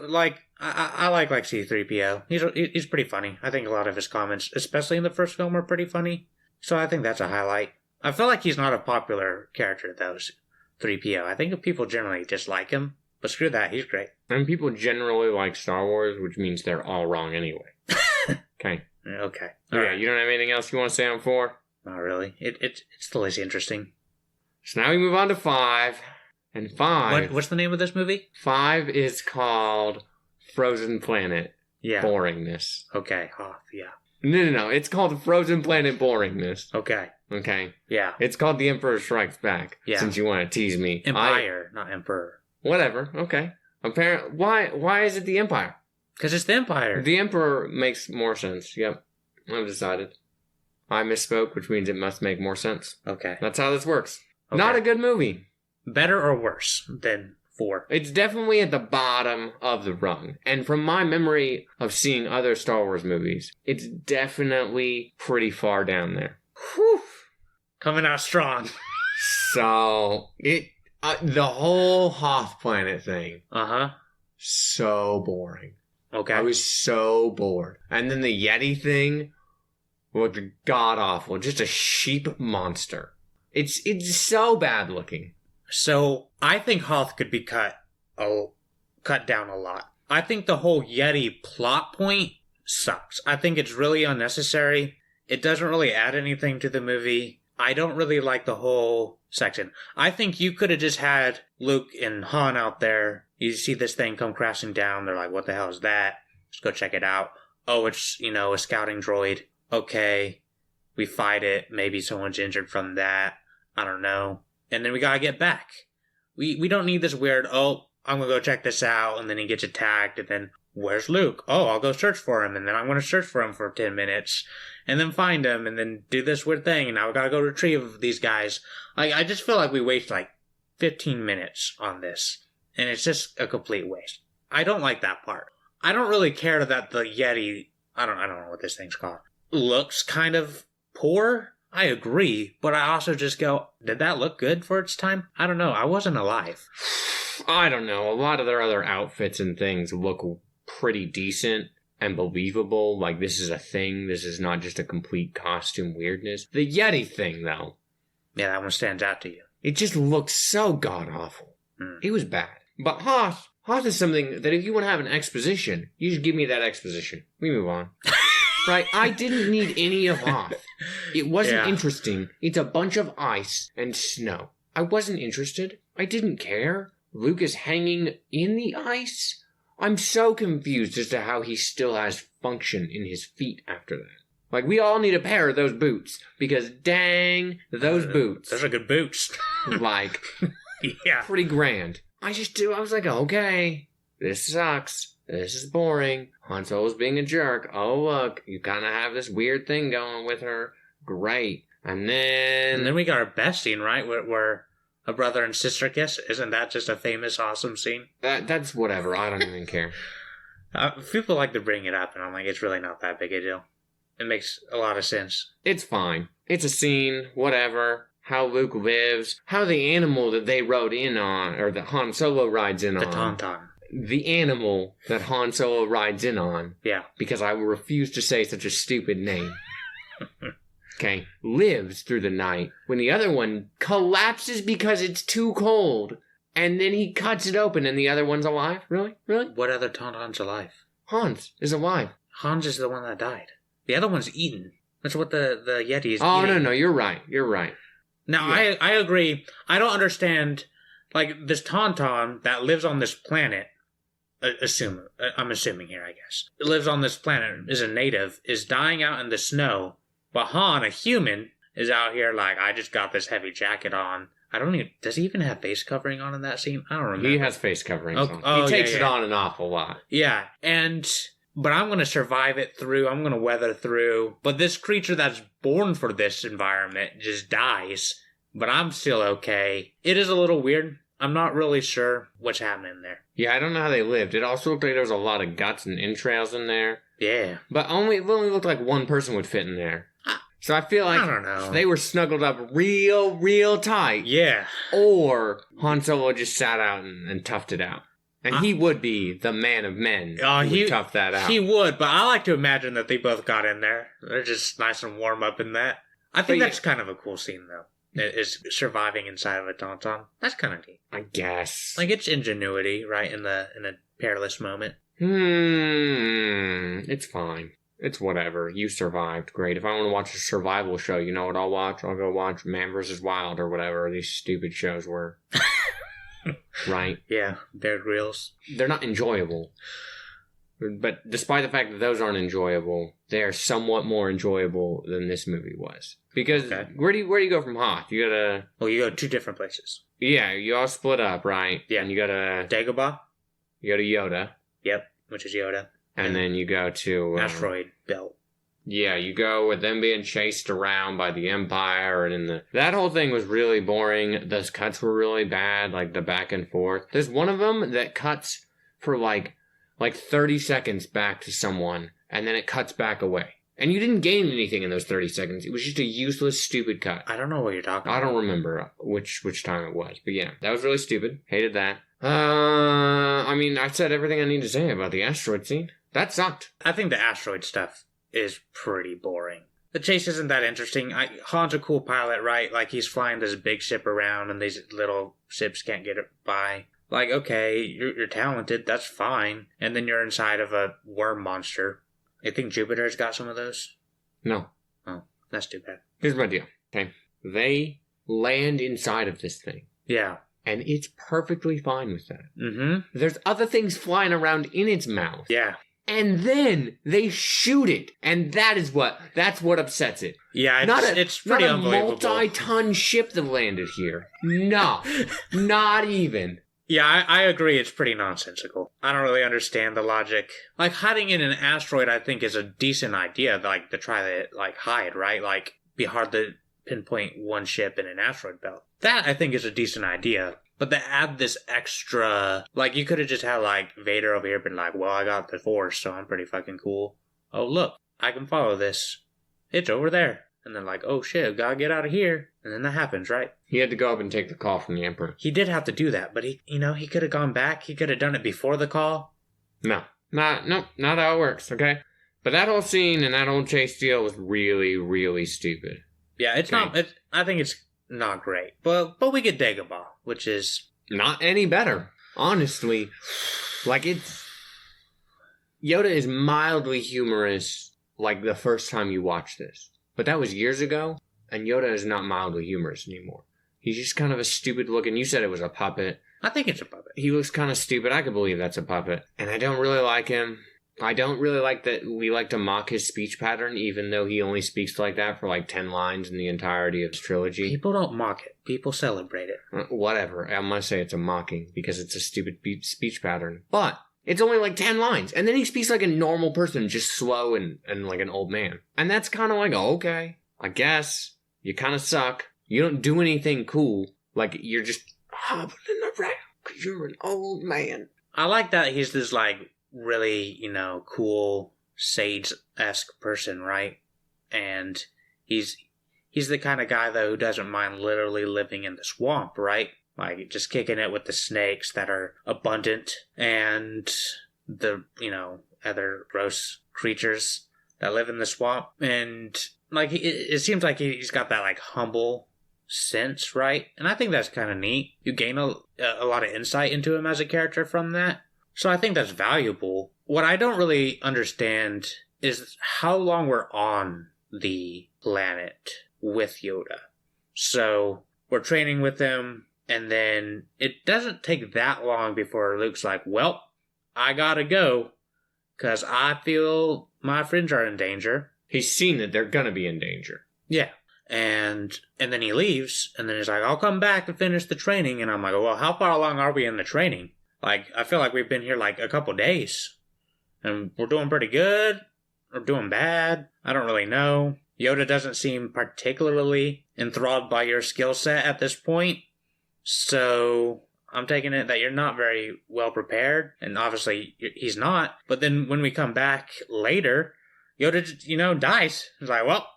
I like C-3PO. He's pretty funny. I think a lot of his comments, especially in the first film, are pretty funny. So I think that's a highlight. I feel like he's not a popular character, though, 3PO. I think people generally dislike him, but screw that, he's great. And people generally like Star Wars, which means they're all wrong anyway. Okay. Okay. Yeah, right. You don't have anything else you want to say on 4? Not really. It still is interesting. So now we move on to 5. And 5... What's the name of this movie? 5 is called Frozen Planet Boringness. Okay. Hoth, yeah. No. It's called Frozen Planet Boringness. Okay. Okay. Yeah. It's called The Emperor Strikes Back. Yeah. Since you want to tease me. Empire, not Emperor. Whatever. Okay. Why is it the Empire? Because it's the Empire. The Emperor makes more sense. Yep. I've decided. I misspoke, which means it must make more sense. Okay. That's how this works. Okay. Not a good movie. Better or worse than 4? It's definitely at the bottom of the rung. And from my memory of seeing other Star Wars movies, it's definitely pretty far down there. Whew. Coming out strong. So, the whole Hoth planet thing. Uh-huh. So boring. Okay. I was so bored. And then the Yeti thing looked god-awful. Just a sheep monster. It's so bad looking. So, I think Hoth could be cut down a lot. I think the whole Yeti plot point sucks. I think it's really unnecessary. It doesn't really add anything to the movie. I don't really like the whole section. I think you could have just had Luke and Han out there. You see this thing come crashing down. They're like, what the hell is that? Let's go check it out. Oh, it's, a scouting droid. Okay. We fight it. Maybe someone's injured from that. I don't know. And then we gotta get back. We don't need this weird, I'm gonna go check this out, and then he gets attacked, and then, where's Luke? Oh, I'll go search for him, and then I'm gonna search for him for 10 minutes, and then find him, and then do this weird thing, and now we gotta go retrieve these guys. I just feel like we waste, 15 minutes on this, and it's just a complete waste. I don't like that part. I don't really care that the Yeti, I don't know what this thing's called, looks kind of poor. I agree, but I also just go, did that look good for its time? I don't know. I wasn't alive. I don't know. A lot of their other outfits and things look pretty decent and believable. Like, this is a thing. This is not just a complete costume weirdness. The Yeti thing, though. Yeah, that one stands out to you. It just looks so god-awful. It was bad. But Hoth is something that if you want to have an exposition, you just give me that exposition. We move on. Right? I didn't need any of Hoth. It wasn't interesting. It's a bunch of ice and snow. I wasn't interested. I didn't care. Luke is hanging in the ice. I'm so confused as to how he still has function in his feet after that. We all need a pair of those boots. Because dang, those boots. Those are good boots. Yeah. Pretty grand. I was like, okay, this sucks. This is boring. Han Solo's being a jerk. Oh, look, you kind of have this weird thing going with her. Great. And then we got our best scene, right? Where a brother and sister kiss. Isn't that just a famous, awesome scene? That's whatever. I don't even care. People like to bring it up, and I'm like, it's really not that big a deal. It makes a lot of sense. It's fine. It's a scene. Whatever. How Luke lives. How the animal that they rode in on, or that Han Solo rides in on. The Tauntaun. The animal that Han Solo rides in on. Yeah. Because I will refuse to say such a stupid name. Okay. Lives through the night when the other one collapses because it's too cold. And then he cuts it open and the other one's alive? Really? Really? What other Tauntaun's alive? Hans is alive. Hans is the one that died. The other one's eaten. That's what the Yeti is eating. eating. No, you're right. You're right. Now, yeah. I agree. I don't understand, this Tauntaun that lives on this planet, I'm assuming here, I guess. It lives on this planet, is a native, is dying out in the snow, but Han, a human, is out here I just got this heavy jacket on. Does he even have face covering on in that scene? I don't remember. He has face coverings on. He takes it on an awful lot. Yeah, but I'm going to survive it through, I'm going to weather through, but this creature that's born for this environment just dies, but I'm still okay. It is a little weird. I'm not really sure what's happening there. Yeah, I don't know how they lived. It also looked like there was a lot of guts and entrails in there. Yeah. But it only looked like one person would fit in there. So I feel like I don't know. They were snuggled up real tight. Yeah. Or Han Solo just sat out and toughed it out. And he would be the man of men who would tough that out. He would, but I like to imagine that they both got in there. They're just nice and warm up in that. I think that's kind of a cool scene, though. Is surviving inside of a Tauntaun. That's kind of neat. I guess. It's ingenuity, right, in a perilous moment. It's fine. It's whatever. You survived. Great. If I want to watch a survival show, you know what I'll watch? I'll go watch Man vs. Wild or whatever these stupid shows were. Right? Yeah, Bear Grylls. They're not enjoyable. But despite the fact that those aren't enjoyable, they are somewhat more enjoyable than this movie was. Because where do you go from Hoth? You gotta... Well, you go to 2 different places. Yeah, you all split up, right? Yeah. And you go to... Dagobah. You go to Yoda. Yep, which is Yoda. And then you go to... Asteroid Belt. Yeah, you go with them being chased around by the Empire, and that whole thing was really boring. Those cuts were really bad, like the back and forth. There's one of them that cuts for like 30 seconds back to someone, and then it cuts back away. And you didn't gain anything in those 30 seconds. It was just a useless, stupid cut. I don't know what you're talking about. I don't remember which time it was, but yeah, that was really stupid. Hated that. I mean, I said everything I need to say about the asteroid scene. That sucked. I think the asteroid stuff is pretty boring. The chase isn't that interesting. Han's a cool pilot, right? Like, he's flying this big ship around and these little ships can't get it by. Like, okay, you're talented, that's fine. And then you're inside of a worm monster. I think Jupiter's got some of those? No. Oh, that's too bad. Here's my deal, okay? They land inside of this thing. Yeah. And it's perfectly fine with that. Mm-hmm. There's other things flying around in its mouth. Yeah. And then they shoot it, and that's what upsets it. Yeah, it's pretty unbelievable. Not a multi-ton ship that landed here. No, not even. Yeah, I agree. It's pretty nonsensical. I don't really understand the logic. Like, hiding in an asteroid, I think, is a decent idea. Like, to try to hide, right? Like, be hard to pinpoint one ship in an asteroid belt. That, I think, is a decent idea. But to add this extra, like, you could have just had, like, Vader over here been like, well, I got the Force, so I'm pretty fucking cool. Oh, look, I can follow this. It's over there. And then, like, oh, shit, gotta get out of here. And then that happens, right? He had to go up and take the call from the Emperor. He did have to do that, but he could have gone back. He could have done it before the call. No, not how it works, okay? But that whole scene and that whole chase deal was really, really stupid. Yeah, it's okay. Not, I think it's not great. But we get Dagobah, which is... not any better. Honestly. Like, it's... Yoda is mildly humorous, like, the first time you watch this. But that was years ago, and Yoda is not mildly humorous anymore. He's just kind of a stupid looking... You said it was a puppet. I think it's a puppet. He looks kind of stupid. I could believe that's a puppet. And I don't really like him. I don't really like that we like to mock his speech pattern, even though he only speaks like that for like 10 lines in the entirety of his trilogy. People don't mock it. People celebrate it. Whatever. I'm going to say it's a mocking because it's a stupid speech pattern. But it's only like 10 lines. And then he speaks like a normal person, just slow and like an old man. And that's kind of like, okay, I guess you kind of suck. You don't do anything cool. Like, you're just hobbling around because you're an old man. I like that he's this like really, cool sage-esque person, right? And he's the kind of guy, though, who doesn't mind literally living in the swamp, right? Like, just kicking it with the snakes that are abundant and the, other gross creatures that live in the swamp. And, like, it seems like he's got that, like, humble sense, right? And I think that's kind of neat. You gain a lot of insight into him as a character from that. So I think that's valuable. What I don't really understand is how long we're on the planet with Yoda. So we're training with him, and then it doesn't take that long before Luke's like, well, I gotta go, because I feel my friends are in danger. He's seen that they're gonna be in danger. Yeah. And then he leaves, and then he's like, I'll come back to finish the training. And I'm like, well, how far along are we in the training? Like, I feel like we've been here like a couple days. And we're doing pretty good. Or doing bad. I don't really know. Yoda doesn't seem particularly enthralled by your skill set at this point. So I'm taking it that you're not very well prepared. And obviously he's not. But then when we come back later, Yoda, dies. He's like, well,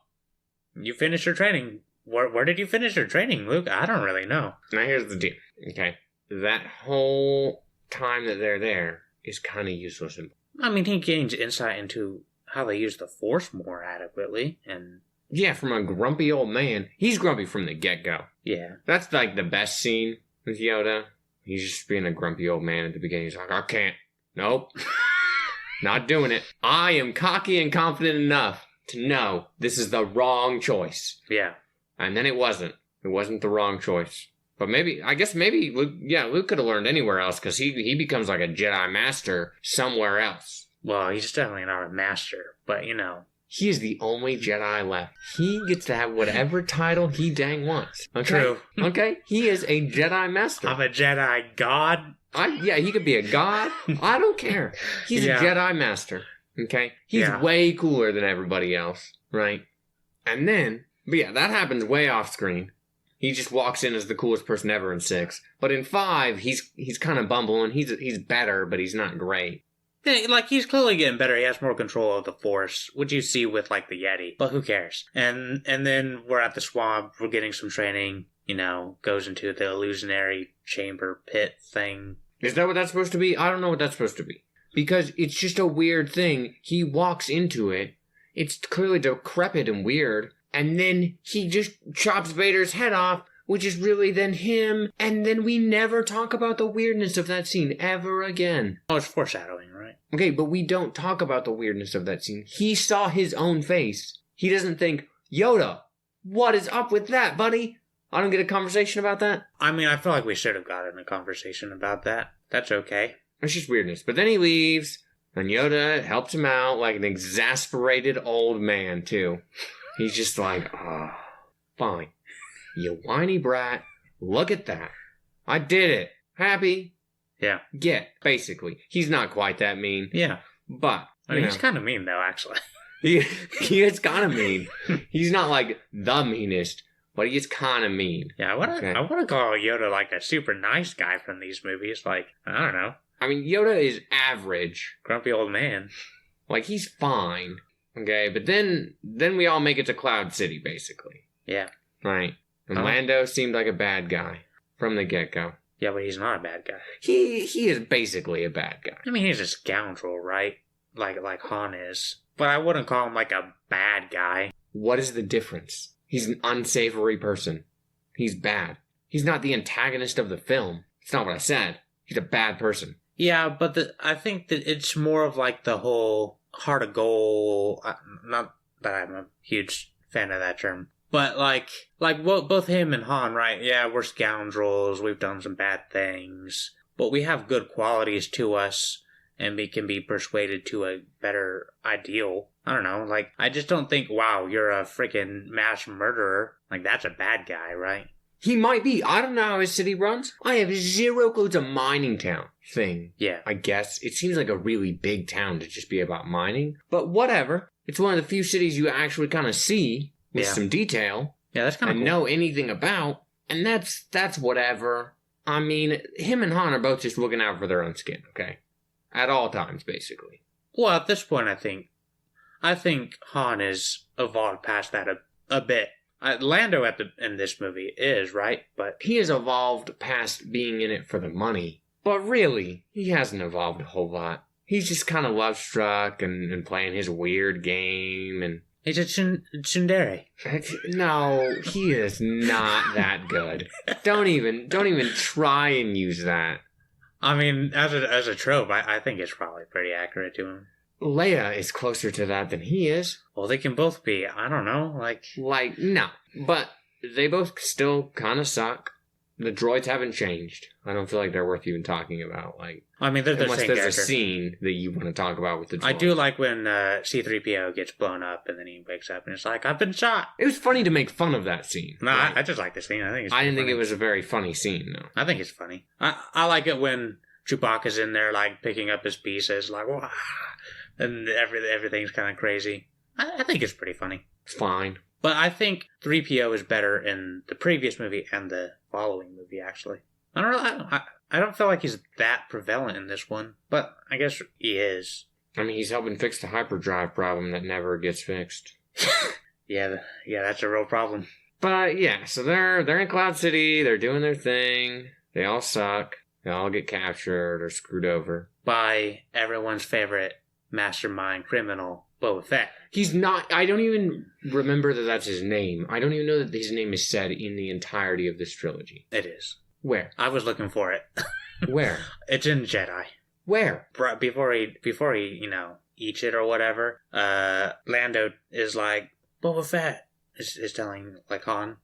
you finished your training. Where did you finish your training, Luke? I don't really know. Now here's the deal. Okay. That whole time that they're there is kind of useless. I mean, he gains insight into how they use the Force more adequately, and... Yeah, from a grumpy old man. He's grumpy from the get-go. Yeah. That's, like, the best scene with Yoda. He's just being a grumpy old man at the beginning. He's like, I can't. Nope. Not doing it. I am cocky and confident enough to know this is the wrong choice. Yeah. And then it wasn't. It wasn't the wrong choice. But maybe Luke could have learned anywhere else because he becomes like a Jedi Master somewhere else. Well, he's definitely not a master, but He is the only Jedi left. He gets to have whatever title he dang wants. Okay? True. Okay? He is a Jedi Master. I'm a Jedi God. He could be a god. I don't care. He's a Jedi Master. Okay? He's way cooler than everybody else. Right? And then, that happens way off screen. He just walks in as the coolest person ever in 6. But in 5, he's kind of bumbling. He's better, but he's not great. Yeah, like, he's clearly getting better. He has more control of the Force, which you see with, like, the Yeti. But who cares? And then we're at the swamp. We're getting some training. Goes into the illusionary chamber pit thing. Is that what that's supposed to be? I don't know what that's supposed to be. Because it's just a weird thing. He walks into it. It's clearly decrepit and weird. And then he just chops Vader's head off, which is really then him. And then we never talk about the weirdness of that scene ever again. Oh, it's foreshadowing, right? Okay, but we don't talk about the weirdness of that scene. He saw his own face. He doesn't think, Yoda, what is up with that, buddy? I don't get a conversation about that. I mean, I feel like we should have gotten a conversation about that. That's okay. It's just weirdness. But then he leaves, and Yoda helps him out like an exasperated old man, too. He's just like, fine. You whiny brat. Look at that. I did it. Happy? Yeah. Basically. He's not quite that mean. Yeah. But, I mean, he's kind of mean, though, actually. He is kind of mean. He's not like the meanest, but he is kind of mean. Yeah, I want to call Yoda like a super nice guy from these movies. Like, I don't know. I mean, Yoda is average. Grumpy old man. Like, he's fine. Okay, but then we all make it to Cloud City, basically. Yeah. Right. And Lando seemed like a bad guy from the get-go. Yeah, but he's not a bad guy. He is basically a bad guy. I mean, he's a scoundrel, right? Like Han is. But I wouldn't call him like a bad guy. What is the difference? He's an unsavory person. He's bad. He's not the antagonist of the film. It's not what I said. He's a bad person. Yeah, but I think that it's more of like the whole heart of gold. Not that I'm a huge fan of that term. But like both him and Han, right? Yeah, we're scoundrels. We've done some bad things. But we have good qualities to us. And we can be persuaded to a better ideal. I don't know. Like, I just don't think, wow, you're a freaking mass murderer. Like, that's a bad guy, right? He might be. I don't know how his city runs. I have zero clue. It's a mining town thing. Yeah. I guess. It seems like a really big town to just be about mining. But whatever. It's one of the few cities you actually kind of see with some detail. Yeah, that's kind of cool. And know anything about. And that's whatever. I mean, him and Han are both just looking out for their own skin, okay? At all times, basically. Well, at this point, I think Han has evolved past that a bit. Lando in this movie is, right? But he has evolved past being in it for the money. But really, he hasn't evolved a whole lot. He's just kind of love-struck and playing his weird game and... He's a tsundere. No, he is not that good. Don't even try and use that. I mean, as a trope, I think it's probably pretty accurate to him. Leia is closer to that than he is. Well, they can both be. I don't know, like, no. But they both still kind of suck. The droids haven't changed. I don't feel like they're worth even talking about. Like, I mean, they're the unless same there's character. A scene that you want to talk about with the droids. I do like when C-3PO gets blown up and then he wakes up and it's like, I've been shot. It was funny to make fun of that scene. No, right? I just like the scene. I think it's I didn't funny. think it was a very funny scene, though. I think it's funny. I like it when Chewbacca's in there, like, picking up his pieces, like, wah, and everything's kind of crazy. I think it's pretty funny. It's fine. But I think 3PO is better in the previous movie and the following movie, actually. I don't know. I don't feel like he's that prevalent in this one, but I guess he is. I mean, he's helping fix the hyperdrive problem that never gets fixed. Yeah, that's a real problem. But yeah, so they're in Cloud City. They're doing their thing. They all suck. They all get captured or screwed over by everyone's favorite mastermind criminal, Boba Fett. He's not... I don't even remember that that's his name. I don't even know that his name is said in the entirety of this trilogy. It is. Where? I was looking for it. Where? It's in Jedi. Where? Before he eats it or whatever, Lando is like, Boba Fett is telling like Han,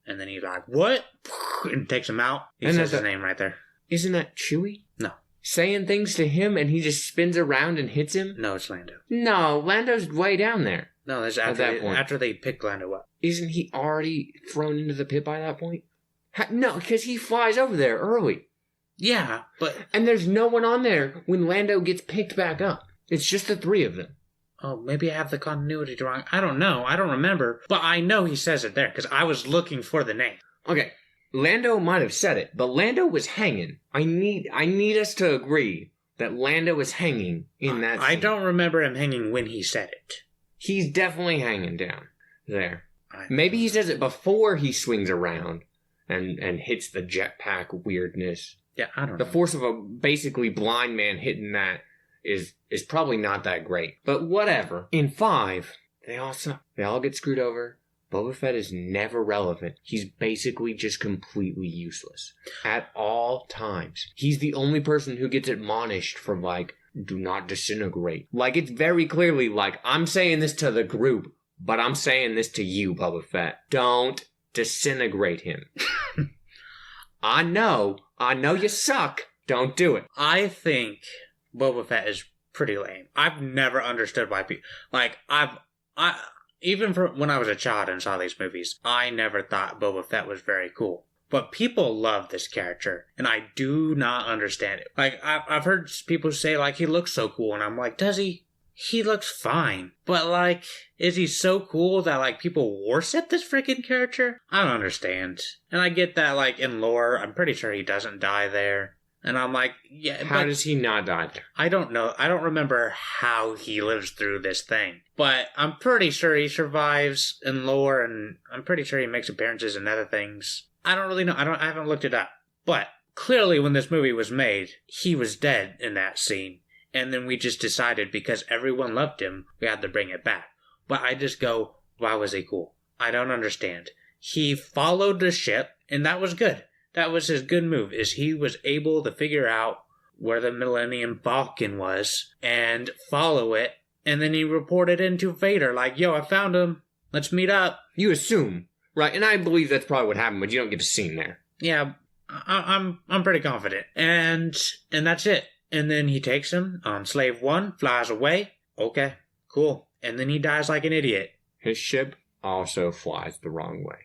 and then he's like, what? And takes him out. He says his name right there. Isn't that Chewie? No. Saying things to him and he just spins around and hits him? No, it's Lando. No, Lando's way down there. No, that's after they pick Lando up. Isn't he already thrown into the pit by that point? No, because he flies over there early. Yeah, but... And there's no one on there when Lando gets picked back up. It's just the three of them. Oh, maybe I have the continuity wrong. I don't know. I don't remember. But I know he says it there, because I was looking for the name. Okay, Lando might have said it, but Lando was hanging. I need us to agree that Lando was hanging in that scene. I don't remember him hanging when he said it. He's definitely hanging down there. Maybe he says it before he swings around and hits the jetpack weirdness. Yeah, I don't know. The force of a basically blind man hitting that is probably not that great. But whatever. In 5, they all get screwed over. Boba Fett is never relevant. He's basically just completely useless. At all times. He's the only person who gets admonished for, like, do not disintegrate. Like, it's very clearly like, I'm saying this to the group, but I'm saying this to you, Boba Fett. Don't disintegrate him. I know you suck. Don't do it. I think Boba Fett is pretty lame. I've never understood why people... Like, even when I was a child and saw these movies, I never thought Boba Fett was very cool. But people love this character, and I do not understand it. Like, I've heard people say, like, he looks so cool, and I'm like, does he? He looks fine. But, like, is he so cool that, like, people worship this freaking character? I don't understand. And I get that, like, in lore, I'm pretty sure he doesn't die there. And I'm like, yeah, How does he not die there? I don't know. I don't remember how he lives through this thing. But I'm pretty sure he survives in lore, and I'm pretty sure he makes appearances in other things. I don't really know. I haven't looked it up. But clearly when this movie was made, he was dead in that scene. And then we just decided because everyone loved him, we had to bring it back. But I just go, why was he cool? I don't understand. He followed the ship, and that was good. That was his good move, is he was able to figure out where the Millennium Falcon was and follow it. And then he reported into Vader like, yo, I found him. Let's meet up. You assume. Right, and I believe that's probably what happened, but you don't get a scene there. Yeah, I'm pretty confident. And that's it. And then he takes him on Slave 1, flies away. Okay, cool. And then he dies like an idiot. His ship also flies the wrong way.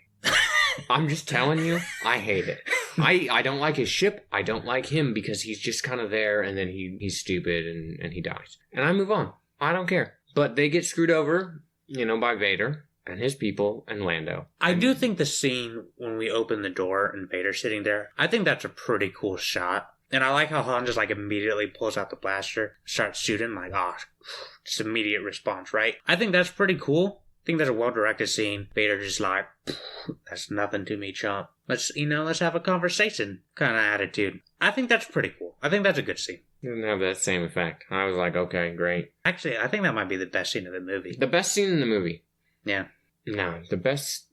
I'm just telling you, I hate it. I don't like his ship. I don't like him because he's just kind of there and then he's stupid and he dies. And I move on. I don't care. But they get screwed over, by Vader and his people and Lando. I do think the scene when we open the door and Vader's sitting there, I think that's a pretty cool shot. And I like how Han just immediately pulls out the blaster, starts shooting just immediate response, right? I think that's pretty cool. I think that's a well-directed scene. Vader just like, that's nothing to me, chump. Let's have a conversation kind of attitude. I think that's pretty cool. I think that's a good scene. It didn't have that same effect. I was like, okay, great. Actually, I think that might be the best scene of the movie. The best scene in the movie? Yeah. No, the best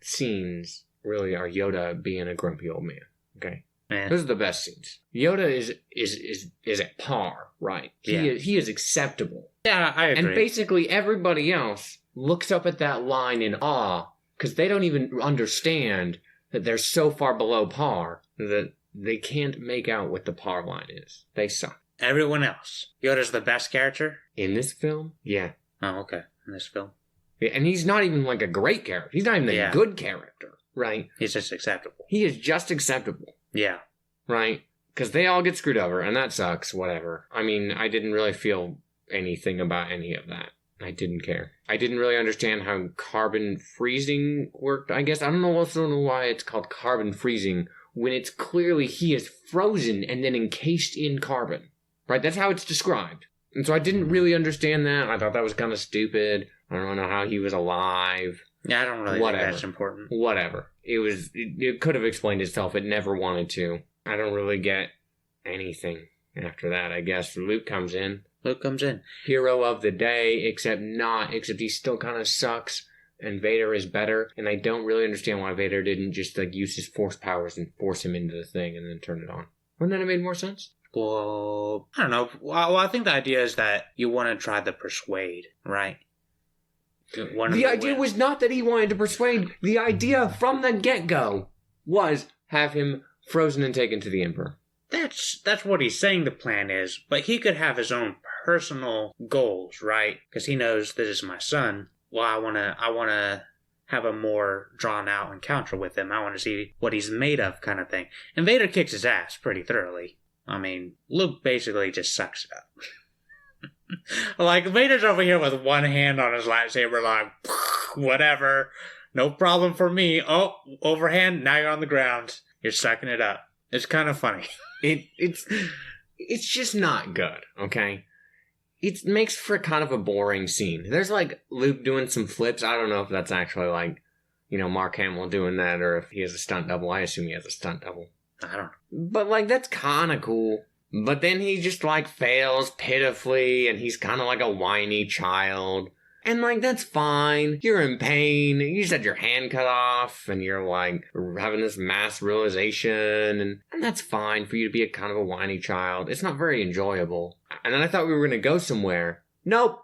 scenes really are Yoda being a grumpy old man. Okay? Man. Those are the best scenes. Yoda is at par, right? He is acceptable. Yeah, I agree. And basically everybody else looks up at that line in awe because they don't even understand that they're so far below par that they can't make out what the par line is. They suck. Everyone else. Yoda's the best character? In this film? Yeah. Oh, okay. In this film. Yeah, and he's not even like a great character. He's not even a good character, right? He's just acceptable. He is just acceptable. Yeah. Right? Because they all get screwed over, and that sucks, whatever. I mean, I didn't really feel anything about any of that. I didn't care. I didn't really understand how carbon freezing worked, I guess. I don't know why it's called carbon freezing when it's clearly he is frozen and then encased in carbon. Right? That's how it's described. And so I didn't really understand that. I thought that was kind of stupid. I don't know how he was alive. Yeah, I don't really think that's important. Whatever. It could have explained itself. It never wanted to. I don't really get anything after that, I guess. Luke comes in. Hero of the day, except he still kind of sucks, and Vader is better, and I don't really understand why Vader didn't just use his force powers and force him into the thing and then turn it on. Wouldn't that have made more sense? Well, I don't know. Well, I think the idea is that you want to try to persuade, right? The idea was not that he wanted to persuade. The idea from the get-go was have him frozen and taken to the Emperor. That's what he's saying the plan is, but he could have his own personal goals, right? Because he knows this is my son. Well, I wanna have a more drawn out encounter with him. I want to see what he's made of, kind of thing. And Vader kicks his ass pretty thoroughly. I mean, Luke basically just sucks it up. Like, Vader's over here with one hand on his lightsaber, like, whatever, no problem for me. Oh, overhand, now you're on the ground. You're sucking it up. It's kind of funny. It's just not good, okay? It makes for kind of a boring scene. There's, like, Luke doing some flips. I don't know if that's actually, like, Mark Hamill doing that or if he has a stunt double. I assume he has a stunt double. I don't know. But, like, that's kind of cool. But then he just, like, fails pitifully, and he's kind of like a whiny child. And, like, that's fine. You're in pain. You just had your hand cut off, and you're, like, having this mass realization, and that's fine for you to be a kind of a whiny child. It's not very enjoyable. And then I thought we were going to go somewhere. Nope.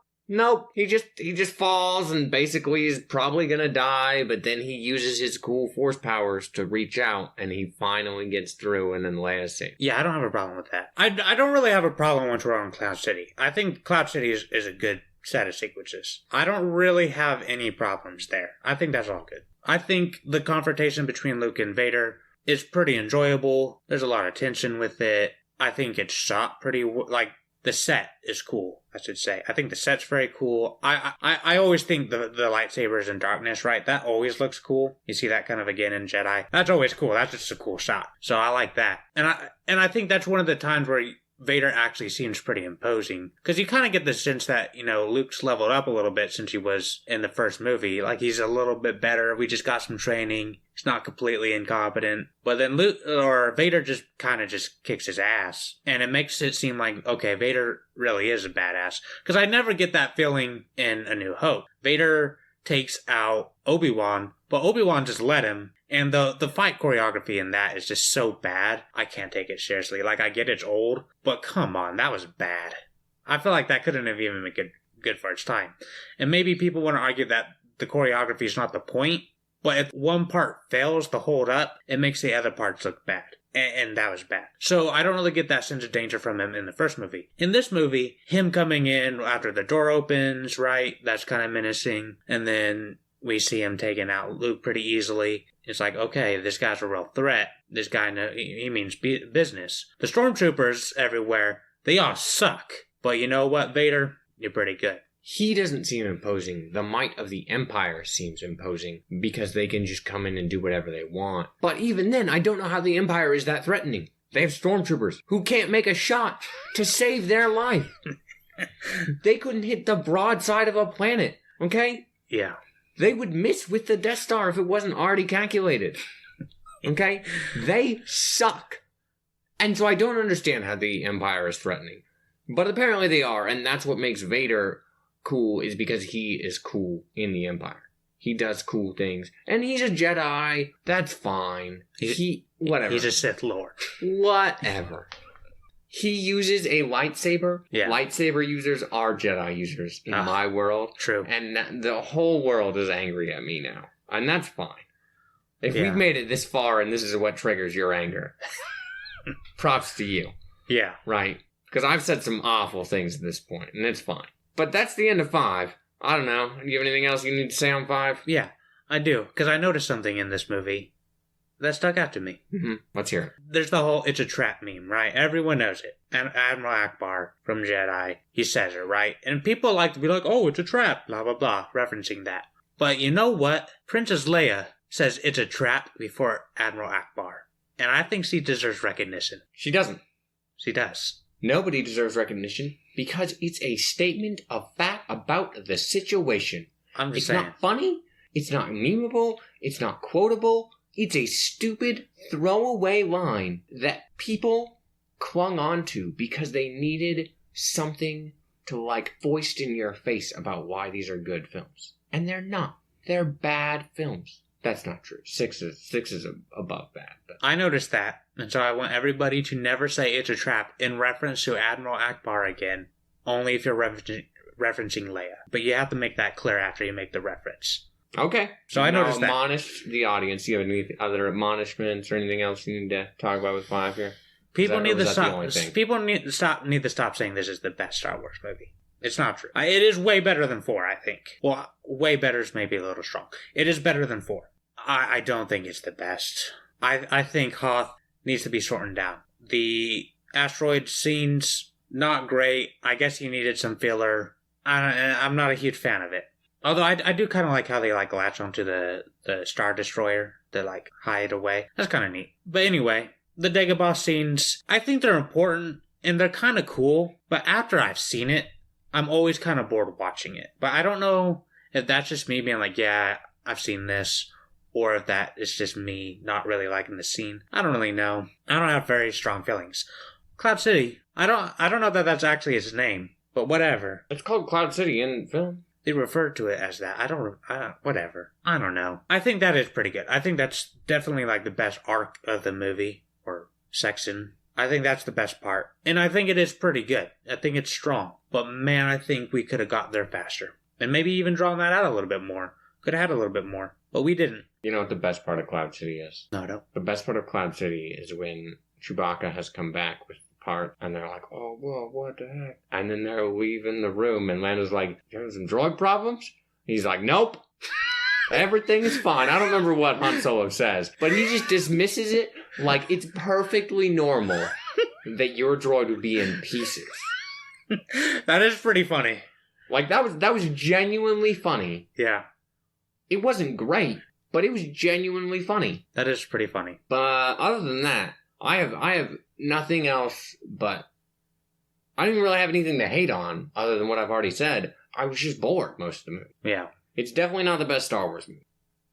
He just falls and basically is probably gonna die, but then he uses his cool force powers to reach out, and he finally gets through, and then Leia's safe. Yeah, I don't have a problem with that. I don't really have a problem once we're on Cloud City. I think Cloud City is a good set of sequences. I don't really have any problems there. I think that's all good. I think the confrontation between Luke and Vader is pretty enjoyable. There's a lot of tension with it. I think it's shot pretty, the set is cool, I should say. I think the set's very cool. I always think the lightsabers in darkness, right? That always looks cool. You see that kind of again in Jedi. That's always cool. That's just a cool shot. So I like that. And I think that's one of the times where Vader actually seems pretty imposing. Because you kind of get the sense that, Luke's leveled up a little bit since he was in the first movie. Like, he's a little bit better. We just got some training. He's not completely incompetent. But then Vader just kind of just kicks his ass. And it makes it seem like, okay, Vader really is a badass. Because I never get that feeling in A New Hope. Vader takes out Obi-Wan, but Obi-Wan just let him. And the fight choreography in that is just so bad, I can't take it seriously. Like, I get it's old, but come on, that was bad. I feel like that couldn't have even been good for its time. And maybe people want to argue that the choreography is not the point, but if one part fails to hold up, it makes the other parts look bad. And that was bad. So I don't really get that sense of danger from him in the first movie. In this movie, him coming in after the door opens, right? That's kind of menacing. And then we see him taking out Luke pretty easily. It's like, okay, this guy's a real threat. This guy, he means business. The stormtroopers everywhere, they all suck. But you know what, Vader? You're pretty good. He doesn't seem imposing. The might of the Empire seems imposing because they can just come in and do whatever they want. But even then, I don't know how the Empire is that threatening. They have stormtroopers who can't make a shot to save their life. They couldn't hit the broadside of a planet, okay? Yeah. They would miss with the Death Star if it wasn't already calculated. Okay? They suck. And so I don't understand how the Empire is threatening. But apparently they are, and that's what makes Vader cool, is because he is cool in the Empire. He does cool things. And he's a Jedi. That's fine. Whatever. He's a Sith Lord. Whatever. He uses a lightsaber. Yeah. Lightsaber users are Jedi users in my world. True. And the whole world is angry at me now. And that's fine. If we've made it this far and this is what triggers your anger, props to you. Yeah. Right? Because I've said some awful things at this point, and it's fine. But that's the end of 5. I don't know. Do you have anything else you need to say on 5? Yeah, I do. Because I noticed something in this movie that stuck out to me. Mm-hmm. Let's hear it. There's the whole "it's a trap" meme, right? Everyone knows it. And Admiral Akbar from Jedi, he says it, right? And people like to be like, oh, it's a trap, blah, blah, blah, referencing that. But you know what? Princess Leia says it's a trap before Admiral Akbar. And I think she deserves recognition. She doesn't. She does. Nobody deserves recognition because it's a statement of fact about the situation. I'm just saying. It's not funny. It's not memeable. It's not quotable. It's a stupid throwaway line that people clung on to because they needed something to foist in your face about why these are good films. And they're not. They're bad films. That's not true. Six is above bad. But. I noticed that, and so I want everybody to never say it's a trap in reference to Admiral Akbar again, only if you're referencing Leia. But you have to make that clear after you make the reference. Okay. So I noticed that. Admonish the audience. Do you have any other admonishments or anything else you need to talk about with 5 here? People need to stop saying this is the best Star Wars movie. It's not true. It is way better than 4, I think. Well, way better is maybe a little strong. It is better than 4. I don't think it's the best. I think Hoth needs to be shortened down. The asteroid scenes, not great. I guess you needed some filler. I'm not a huge fan of it. Although I do kind of like how they like latch onto the Star Destroyer to like hide away. That's kind of neat. But anyway, the Dagobah scenes, I think they're important and they're kind of cool. But after I've seen it, I'm always kind of bored watching it. But I don't know if that's just me being like, yeah, I've seen this. Or if that is just me not really liking the scene. I don't really know. I don't have very strong feelings. Cloud City, I don't know that that's actually his name. But whatever. It's called Cloud City in film. They refer to it as that. Whatever. I don't know. I think that is pretty good. I think that's definitely like the best arc of the movie. Or section. I think that's the best part. And I think it is pretty good. I think it's strong. But man, I think we could have got there faster. And maybe even drawn that out a little bit more. Could have had a little bit more. But we didn't. You know what the best part of Cloud City is? No. The best part of Cloud City is when Chewbacca has come back with the part, and they're like, oh, well, what the heck? And then they're leaving the room, and Lando's like, you having some droid problems? He's like, nope. Everything is fine. I don't remember what Han Solo says, but he just dismisses it like it's perfectly normal that your droid would be in pieces. That is pretty funny. Like, that was genuinely funny. Yeah. It wasn't great, but it was genuinely funny. That is pretty funny. But other than that, I have nothing else but... I don't even really have anything to hate on, other than what I've already said. I was just bored most of the movie. Yeah. It's definitely not the best Star Wars movie.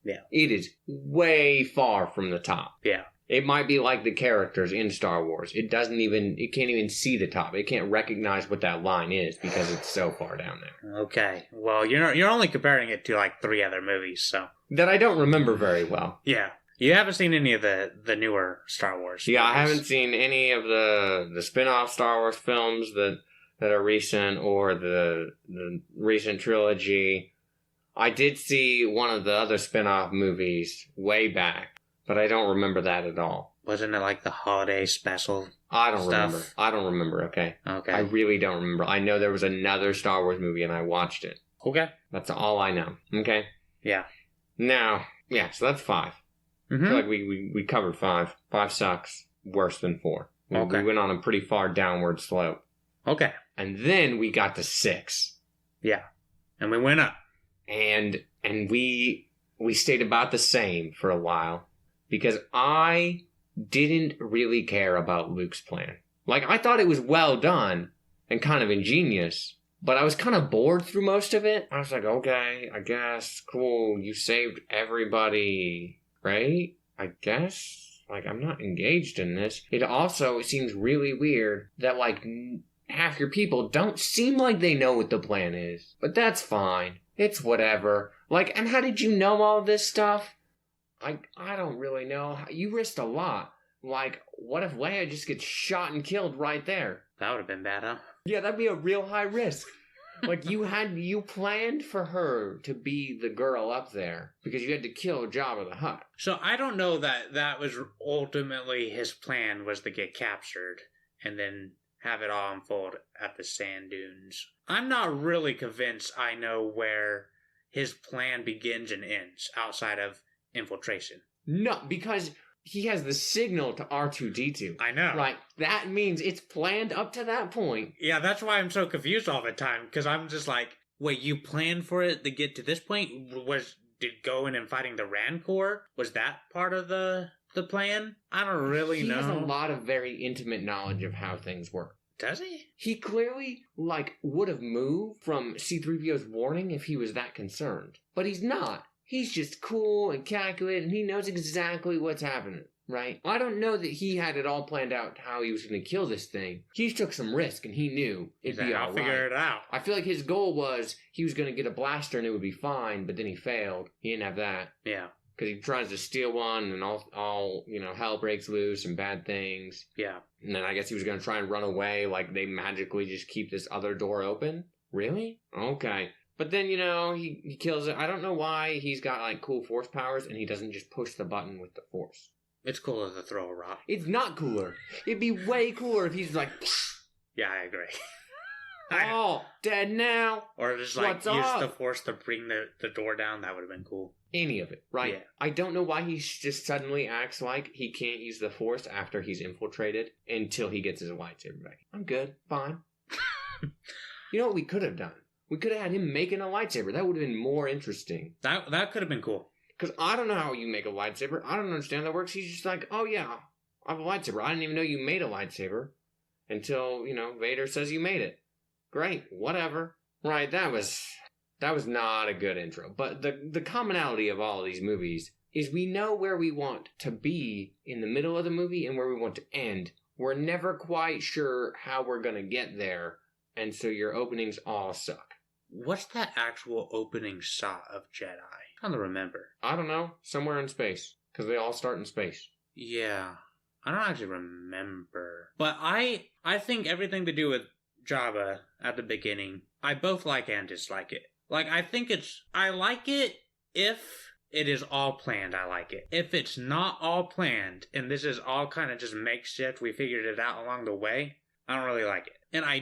Yeah. It is way far from the top. Yeah. It might be like the characters in Star Wars. It can't even see the top. It can't recognize what that line is because it's so far down there. Okay. Well, you're only comparing it to like 3 other movies, so. That I don't remember very well. Yeah. You haven't seen any of the newer Star Wars Yeah, movies. I haven't seen any of the spin-off Star Wars films that are recent or the recent trilogy. I did see one of the other spin-off movies way back. But I don't remember that at all. Wasn't it like the holiday special? I don't stuff? remember. I don't remember, okay? Okay. I really don't remember. I know there was another Star Wars movie and I watched it. Okay. That's all I know. Okay? Yeah. Now, yeah, so that's 5. Mm-hmm. I feel like we covered 5. 5 sucks. Worse than 4. We went on a pretty far downward slope. Okay. And then we got to 6. Yeah. And we went up. And we stayed about the same for a while. Because I didn't really care about Luke's plan. Like, I thought it was well done and kind of ingenious, but I was kind of bored through most of it. I was like, okay, I guess, cool, you saved everybody, right? I guess? Like, I'm not engaged in this. It seems really weird that, like, half your people don't seem like they know what the plan is. But that's fine. It's whatever. Like, and how did you know all this stuff? I don't really know. You risked a lot. Like, what if Leia just gets shot and killed right there? That would have been bad, huh? Yeah, that'd be a real high risk. Like, you planned for her to be the girl up there because you had to kill Jabba the Hutt. So I don't know that was ultimately his plan, was to get captured and then have it all unfold at the sand dunes. I'm not really convinced I know where his plan begins and ends outside of infiltration. No, because he has the signal to R2-D2. I know. Right. That means it's planned up to that point. Yeah, that's why I'm so confused all the time, because I'm just like, wait, you planned for it to get to this point? Did going and fighting the Rancor? Was that part of the plan? I don't really know. He has a lot of very intimate knowledge of how things work. Does he? He clearly, would have moved from C-3PO's warning if he was that concerned. But he's not. He's just cool and calculated, and he knows exactly what's happening, right? I don't know that he had it all planned out how he was going to kill this thing. He took some risk, and he knew it'd be all right. I'll figure it out. I feel like his goal was he was going to get a blaster and it would be fine, but then he failed. He didn't have that. Yeah. because he tries to steal one, and all hell breaks loose and bad things. Yeah. And then I guess he was going to try and run away, like they magically just keep this other door open. Really? Okay. But then, he kills it. I don't know why he's got, like, cool force powers, and he doesn't just push the button with the force. It's cooler to throw a rock. It's not cooler. It'd be way cooler if he's like... Yeah, I agree. Oh, dead now. Or just use the force to bring the door down. That would have been cool. Any of it, right? Yeah. I don't know why he just suddenly acts like he can't use the force after he's infiltrated until he gets his lightsaber back. I'm good. Fine. You know what we could have done? We could have had him making a lightsaber. That would have been more interesting. That could have been cool. Because I don't know how you make a lightsaber. I don't understand how that works. He's just like, oh yeah, I have a lightsaber. I didn't even know you made a lightsaber until, Vader says you made it. Great, whatever. Right, that was not a good intro. But the commonality of all of these movies is we know where we want to be in the middle of the movie and where we want to end. We're never quite sure how we're going to get there, and so your openings all suck. What's that actual opening shot of Jedi? I don't remember. I don't know. Somewhere in space. Because they all start in space. Yeah. I don't actually remember. But I think everything to do with Jabba at the beginning, I both like and dislike it. Like, I like it if it is all planned, I like it. If it's not all planned, and this is all kind of just makeshift, we figured it out along the way, I don't really like it. And I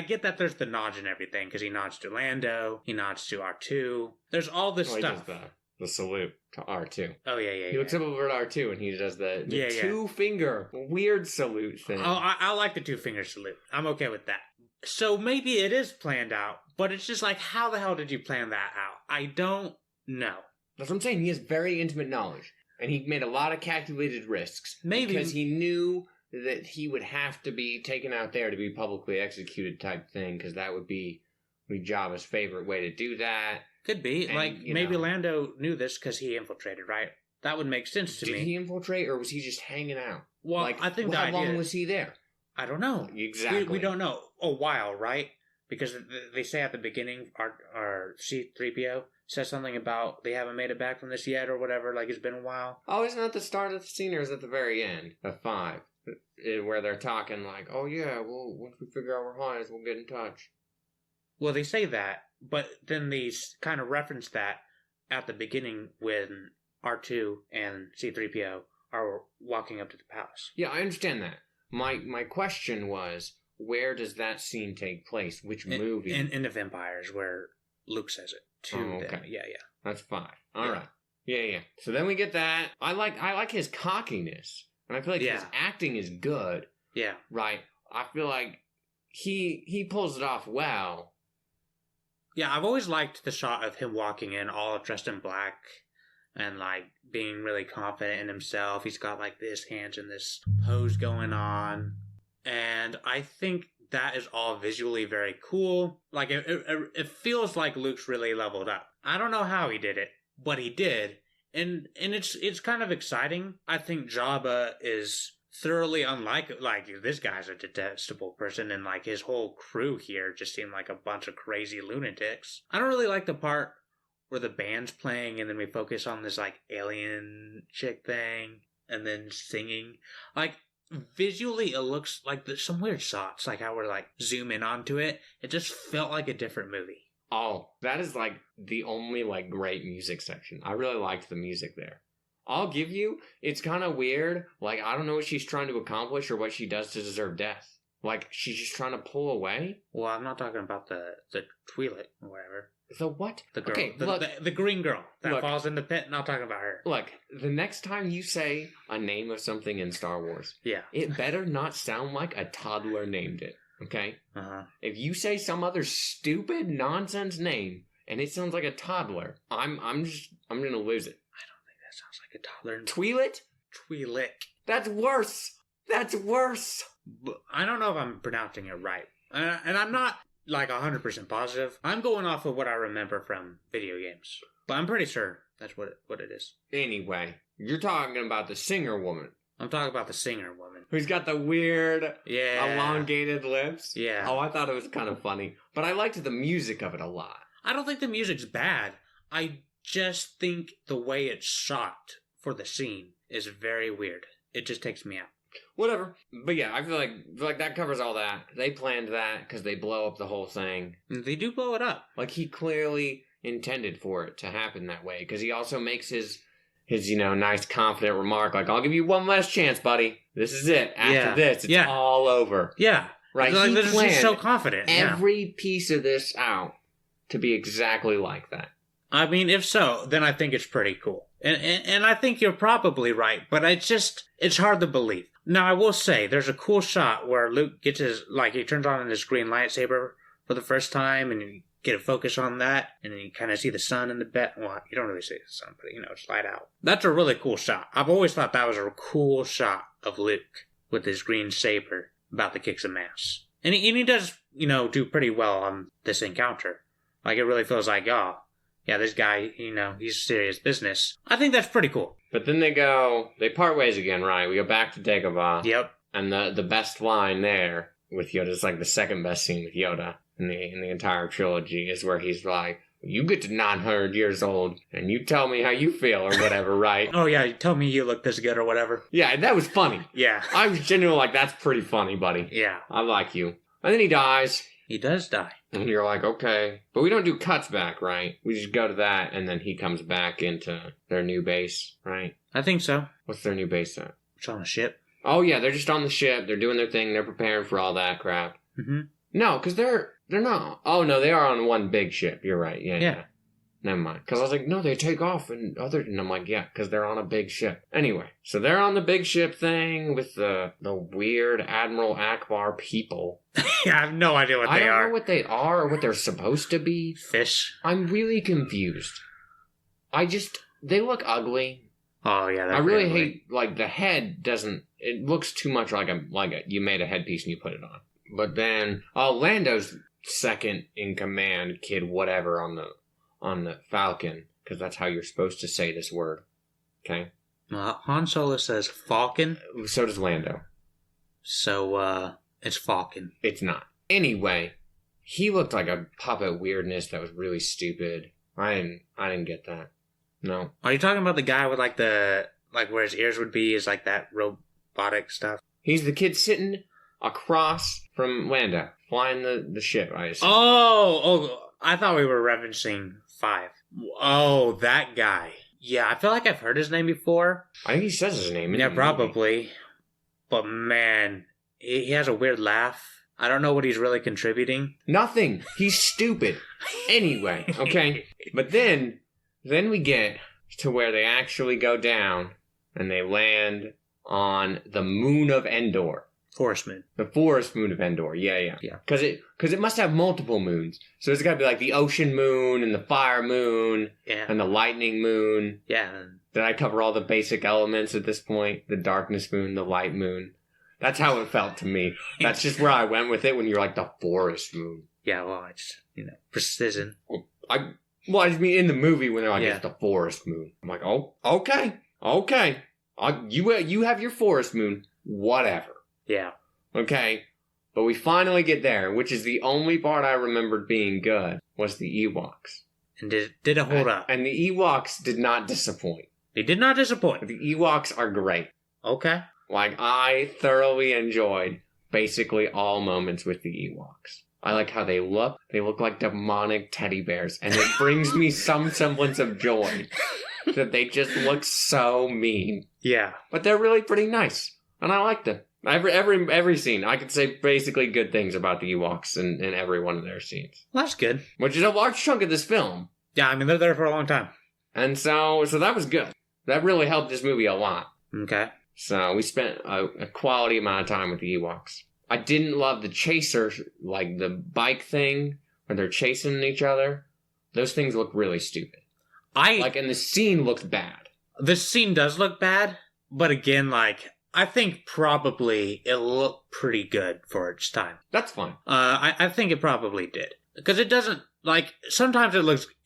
get that there's the nods and everything, because he nods to Lando, he nods to R2, there's all this stuff. He does the salute to R2. Oh, yeah. He looks up over at R2 and he does the two-finger weird salute thing. Oh, I like the two-finger salute. I'm okay with that. So maybe it is planned out, but it's just like, how the hell did you plan that out? I don't know. That's what I'm saying. He has very intimate knowledge. And he made a lot of calculated risks. Maybe. Because he knew that he would have to be taken out there to be publicly executed type thing, because that would be Jabba's favorite way to do that. Could be. And, maybe Lando knew this because he infiltrated, right? That would make sense to me. Did he infiltrate, or was he just hanging out? Well, I think how long was he there? I don't know. Exactly. We don't know. A while, right? Because they say at the beginning, our C-3PO says something about they haven't made it back from this yet or whatever, like it's been a while. Oh, isn't that the start of the scene, or is it the very end of 5? Where they're talking like, oh yeah, well, once we figure out where Han is, we'll get in touch. Well, they say that, but then they kind of reference that at the beginning when R2 and C-3PO are walking up to the palace. Yeah, I understand that. My question was, where does that scene take place? Which movie? In the Vampires, where Luke says it to them. Yeah. That's 5. All right. Yeah. So then we get that. I like his cockiness. And I feel like his acting is good. Yeah. Right. I feel like he pulls it off well. Yeah, I've always liked the shot of him walking in all dressed in black and, being really confident in himself. He's got, his hands in this pose going on. And I think that is all visually very cool. It feels like Luke's really leveled up. I don't know how he did it, but he did. And it's kind of exciting. I think Jabba is thoroughly unlike, this guy's a detestable person, and, his whole crew here just seem like a bunch of crazy lunatics. I don't really like the part where the band's playing and then we focus on this, alien chick thing and then singing. Visually, it looks like there's some weird shots, how we're, zoom in onto it. It just felt like a different movie. Oh, that is, the only, great music section. I really liked the music there. I'll give you, it's kind of weird. I don't know what she's trying to accomplish or what she does to deserve death. She's just trying to pull away? Well, I'm not talking about the Twi'lek or whatever. The what? The girl. Okay, the green girl that falls in the pit. Not talking about her. Look, the next time you say a name of something in Star Wars, it better not sound like a toddler named it, okay? Uh-huh. If you say some other stupid nonsense name and it sounds like a toddler, I'm gonna lose it. I don't think that sounds like a toddler. Twi'lek? That's worse. But I don't know if I'm pronouncing it right. And I'm not 100% positive. I'm going off of what I remember from video games. But I'm pretty sure that's what it is. Anyway, you're talking about the singer woman. I'm talking about the singer woman. Who's got the weird, elongated lips. Yeah. Oh, I thought it was kind of funny. But I liked the music of it a lot. I don't think the music's bad. I just think the way it's shot for the scene is very weird. It just takes me out. Whatever. But yeah, I feel like that covers all that. They planned that because they blow up the whole thing. They do blow it up. Like, he clearly intended for it to happen that way, because he also makes his nice confident remark, like, I'll give you one last chance, buddy. This is it. After this, it's all over. Yeah. Right? Like, he planned he's so confident. every piece of this out to be exactly like that. I mean, if so, then I think it's pretty cool. And I think you're probably right, but it's hard to believe. Now, I will say, there's a cool shot where Luke gets he turns on his green lightsaber for the first time, and you get a focus on that, and then you kind of see the sun in the bed. Well, you don't really see the sun, but, it's light out. That's a really cool shot. I've always thought that was a cool shot of Luke with his green saber about to kick some ass. And he does, do pretty well on this encounter. Like, it really feels like, oh, yeah, this guy, he's serious business. I think that's pretty cool. But then they part ways again, right? We go back to Dagobah. Yep. And the best line there with Yoda is like the second best scene with Yoda in the entire trilogy is where he's like, you get to 900 years old and you tell me how you feel or whatever, right? Oh, yeah, you tell me you look this good or whatever. Yeah, that was funny. Yeah. I was genuinely like, that's pretty funny, buddy. Yeah. I like you. And then he dies. He does die. And you're like, okay. But we don't do cuts back, right? We just go to that, and then he comes back into their new base, right? I think so. What's their new base at? It's on a ship. Oh, yeah, they're just on the ship. They're doing their thing. They're preparing for all that crap. Mm-hmm. No, because they're not. Oh, no, they are on one big ship. You're right. Yeah. Never mind. Because I was like, no, they take off and I'm like, yeah, because they're on a big ship. Anyway, so they're on the big ship thing with the weird Admiral Akbar people. Yeah, I have no idea what they are. I don't know what they are or what they're supposed to be. Fish. I'm really confused. They look ugly. Oh, yeah. I really hate, like, the head doesn't, it looks too much like you made a headpiece and you put it on. But then, Lando's second in command, kid, whatever, on the Falcon, because that's how you're supposed to say this word. Okay? Han Solo says Falcon. So does Lando. So, it's Falcon. It's not. Anyway, he looked like a puppet weirdness that was really stupid. I didn't get that. No. Are you talking about the guy with, where his ears would be is, that robotic stuff? He's the kid sitting across from Lando, flying the ship, I assume. Oh, I thought we were referencing 5. Oh, that guy. Yeah, I feel like I've heard his name before. I think he says his name. Yeah, probably. But man, he has a weird laugh. I don't know what he's really contributing. Nothing. He's stupid. Anyway, okay. But then we get to where they actually go down and they land on the moon of Endor. Forest moon. The forest moon of Endor. Yeah. Because it must have multiple moons. So there's got to be like the ocean moon and the fire moon and the lightning moon. Yeah. Did I cover all the basic elements at this point? The darkness moon, the light moon. That's how it felt to me. That's just where I went with it when you're like the forest moon. Yeah, well, it's, precision. I just mean in the movie when they're like, it's the forest moon. I'm like, oh, okay. You have your forest moon. Whatever. Yeah. Okay. But we finally get there, which is the only part I remembered being good, was the Ewoks. And did it hold up? And the Ewoks did not disappoint. They did not disappoint. The Ewoks are great. Okay. I thoroughly enjoyed basically all moments with the Ewoks. I like how they look. They look like demonic teddy bears, and it brings me some semblance of joy that they just look so mean. Yeah. But they're really pretty nice, and I like them. Every scene, I could say basically good things about the Ewoks in every one of their scenes. Well, that's good. Which is a large chunk of this film. Yeah, I mean, they're there for a long time. And so that was good. That really helped this movie a lot. Okay. So we spent a quality amount of time with the Ewoks. I didn't love the chaser, like the bike thing, where they're chasing each other. Those things look really stupid. And the scene looks bad. The scene does look bad, but again, I think probably it looked pretty good for its time. That's fine. I think it probably did. Because it doesn't, sometimes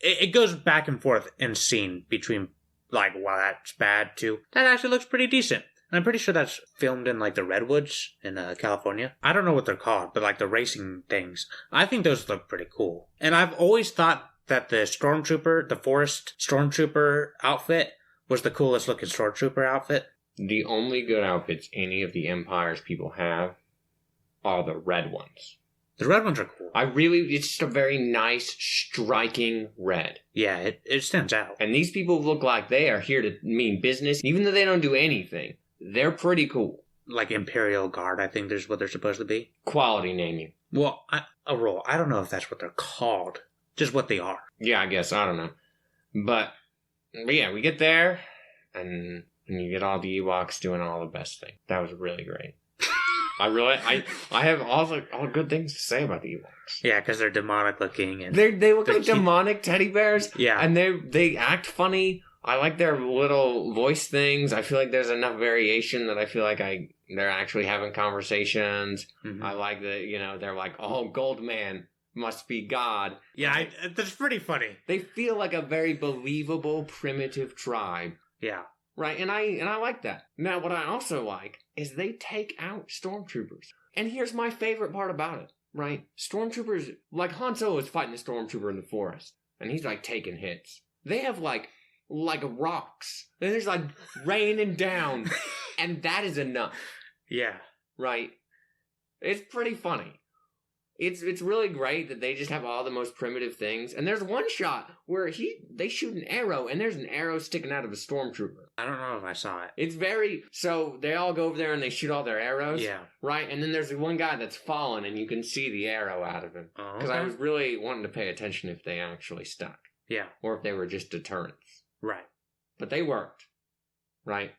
it goes back and forth in scene between, wow, that's bad, to, that actually looks pretty decent. And I'm pretty sure that's filmed in, the Redwoods in California. I don't know what they're called, but, the racing things. I think those look pretty cool. And I've always thought that the forest stormtrooper outfit was the coolest looking stormtrooper outfit. The only good outfits any of the Empire's people have are the red ones. The red ones are cool. It's just a very nice, striking red. Yeah, it stands out. And these people look like they are here to mean business. Even though they don't do anything, they're pretty cool. Like Imperial Guard, I think there's what they're supposed to be. Quality naming. Well, a role. I don't know if that's what they're called. Just what they are. Yeah, I guess. I don't know. But yeah, we get there, and you get all the Ewoks doing all the best things. That was really great. I have all good things to say about the Ewoks. Yeah, because they're demonic looking. And they look like demonic teddy bears. Yeah. And they act funny. I like their little voice things. I feel like there's enough variation that I feel like they're actually having conversations. Mm-hmm. I like that, they're like, oh, Gold Man must be God. Yeah, that's pretty funny. They feel like a very believable, primitive tribe. Yeah. Right, and I like that. Now, what I also like is they take out stormtroopers. And here's my favorite part about it, right? Stormtroopers, like Han Solo is fighting a stormtrooper in the forest, and he's like taking hits. They have like rocks. And there's like raining down, and that is enough. Yeah. Right? It's pretty funny. It's really great that they just have all the most primitive things. And there's one shot where they shoot an arrow, and there's an arrow sticking out of a stormtrooper. I don't know if I saw it. So they all go over there and they shoot all their arrows. Yeah. Right? And then there's one guy that's fallen, and you can see the arrow out of him. Because I was really wanting to pay attention if they actually stuck. Yeah. Or if they were just deterrents. Right. But they worked. Right?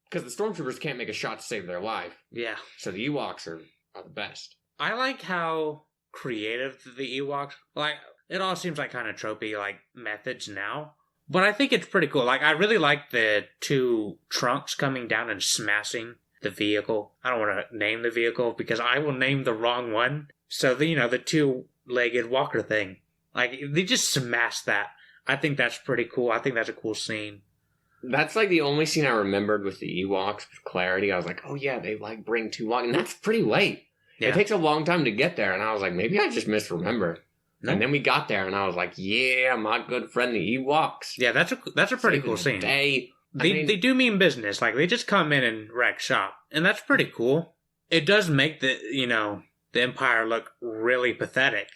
Because the stormtroopers can't make a shot to save their life. Yeah. So the Ewoks are the best. I like how creative the Ewoks, like, it all seems like kind of tropey, like, methods now, but I think it's pretty cool. Like, I really like the two trunks coming down and smashing the vehicle. I don't want to name the vehicle because I will name the wrong one. So the two-legged walker thing, like, they just smashed that. I think that's pretty cool. I think that's a cool scene. That's like the only scene I remembered with the Ewoks with clarity. I was like, oh yeah, they like bring two walk, and that's pretty late. Yeah. It takes a long time to get there, and I was like, maybe I just misremember. No. And then we got there, and I was like, yeah, my good friend, the Ewoks. Yeah, that's a pretty cool scene. They do mean business. Like, they just come in and wreck shop, and that's pretty cool. It does make the Empire look really pathetic.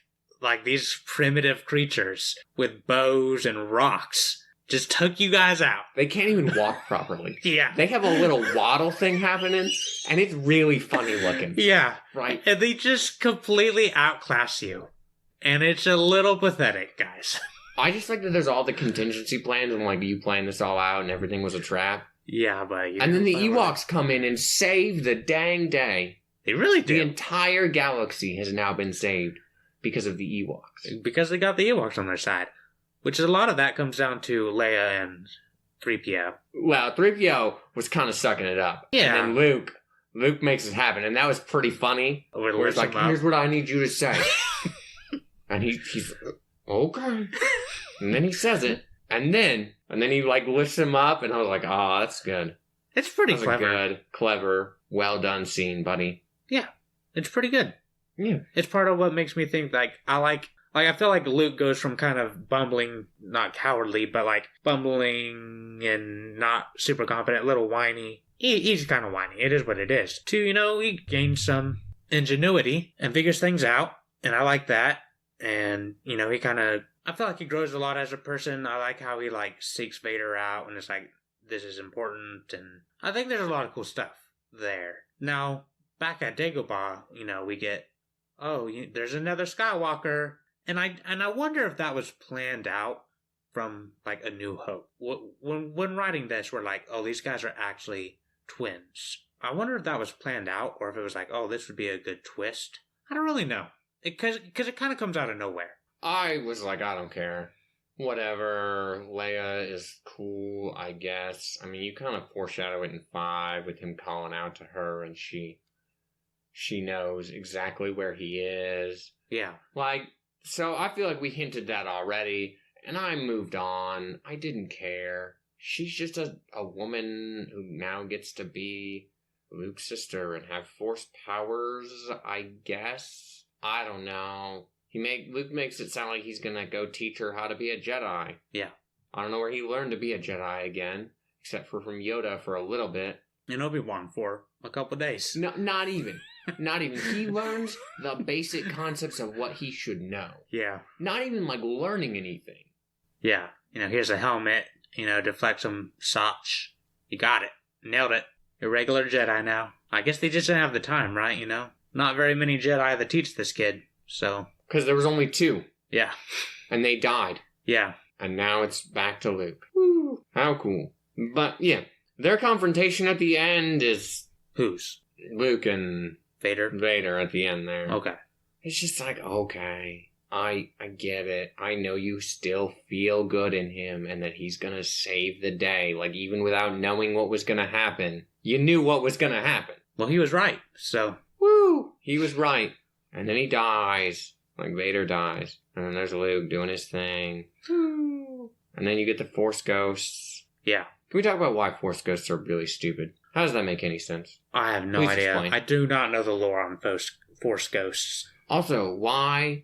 Like, these primitive creatures with bows and rocks just took you guys out. They can't even walk properly. Yeah. They have a little waddle thing happening, and it's really funny looking. Yeah. Right. And they just completely outclass you. And it's a little pathetic, guys. I just like that there's all the contingency plans, and like, you planned this all out, and everything was a trap. Yeah, but... And then the Ewoks come in and save the dang day. They really do. The entire galaxy has now been saved because of the Ewoks. Because they got the Ewoks on their side. Which is a lot of that comes down to Leia and 3PO. Well, 3PO was kind of sucking it up. Yeah. And then Luke makes it happen, and that was pretty funny. Where it's like, here's what I need you to say. And he's okay. And then he says it, and then he like lifts him up, and I was like, oh, that's good. It's pretty clever. A good, clever, well done scene, buddy. Yeah, it's pretty good. Yeah. It's part of what makes me think, I feel like Luke goes from kind of bumbling, not cowardly, but like bumbling and not super confident, a little whiny. He's kind of whiny. It is what it is. To, he gains some ingenuity and figures things out. And I like that. And, he kind of, I feel like he grows a lot as a person. I like how he like seeks Vader out and it's like, this is important. And I think there's a lot of cool stuff there. Now, back at Dagobah, we get, there's another Skywalker. And I wonder if that was planned out from, like, A New Hope. When writing this, we're like, oh, these guys are actually twins. I wonder if that was planned out, or if it was like, oh, this would be a good twist. I don't really know. Because it kind of comes out of nowhere. I was like, I don't care. Whatever. Leia is cool, I guess. I mean, you kind of foreshadow it in 5 with him calling out to her, and she knows exactly where he is. Yeah. Like... So I feel like we hinted that already, and I moved on. I didn't care. She's just a woman who now gets to be Luke's sister and have force powers, I guess. I don't know. Luke makes it sound like he's gonna go teach her how to be a Jedi. Yeah. I don't know where he learned to be a Jedi again, except for from Yoda for a little bit. And Obi-Wan for a couple days. No, not even. Not even. He learns the basic concepts of what he should know. Yeah. Not even, like, learning anything. Yeah. Here's a helmet, deflect some shots. You got it. Nailed it. You're a regular Jedi now. I guess they just didn't have the time, right, Not very many Jedi that teach this kid, so... Because there was only 2. Yeah. And they died. Yeah. And now it's back to Luke. Woo. How cool. But, yeah. Their confrontation at the end is... Whose? Luke and... Vader at the end there. Okay. It's just like, okay, I get it. I know you still feel good in him and that he's gonna save the day. Like, even without knowing what was gonna happen, you knew what was gonna happen. Well, he was right, so... Woo! He was right. And then he dies. Like, Vader dies. And then there's Luke doing his thing. Woo! And then you get the Force Ghosts. Yeah. Can we talk about why Force Ghosts are really stupid? How does that make any sense? I have no idea. Explain. I do not know the lore on Force Ghosts. Also, why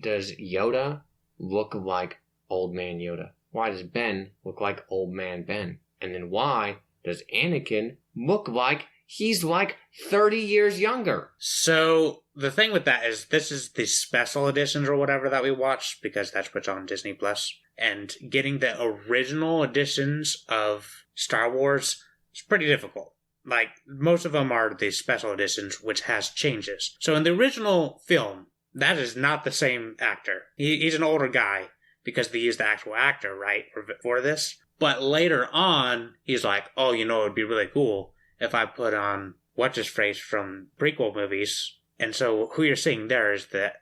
does Yoda look like Old Man Yoda? Why does Ben look like Old Man Ben? And then why does Anakin look like he's like 30 years younger? So, the thing with that is, this is the special editions or whatever that we watched, because that's what's on Disney+. And getting the original editions of Star Wars... It's pretty difficult. Like, most of them are the special editions, which has changes. So in the original film, that is not the same actor. He's an older guy, because they used the actual actor, right, for this. But later on, he's like, oh, it would be really cool if I put on what's-his-face from prequel movies. And so who you're seeing there is the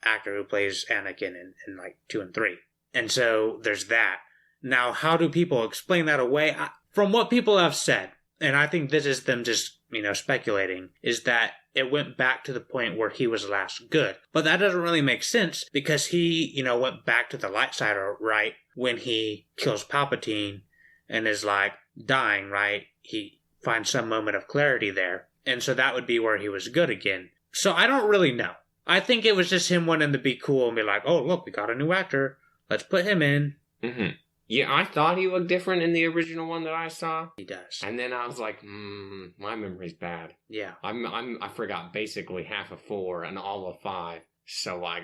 actor who plays Anakin in like 2 and 3. And so there's that. Now, how do people explain that away? From what people have said, and I think this is them just, speculating, is that it went back to the point where he was last good. But that doesn't really make sense, because he, went back to the light side, right, when he kills Palpatine and is, like, dying, right? He finds some moment of clarity there. And so that would be where he was good again. So I don't really know. I think it was just him wanting to be cool and be like, oh, look, we got a new actor. Let's put him in. Mm-hmm. Yeah, I thought he looked different in the original one that I saw. He does. And then I was like, my memory's bad. Yeah. I forgot basically half of 4 and all of 5. So like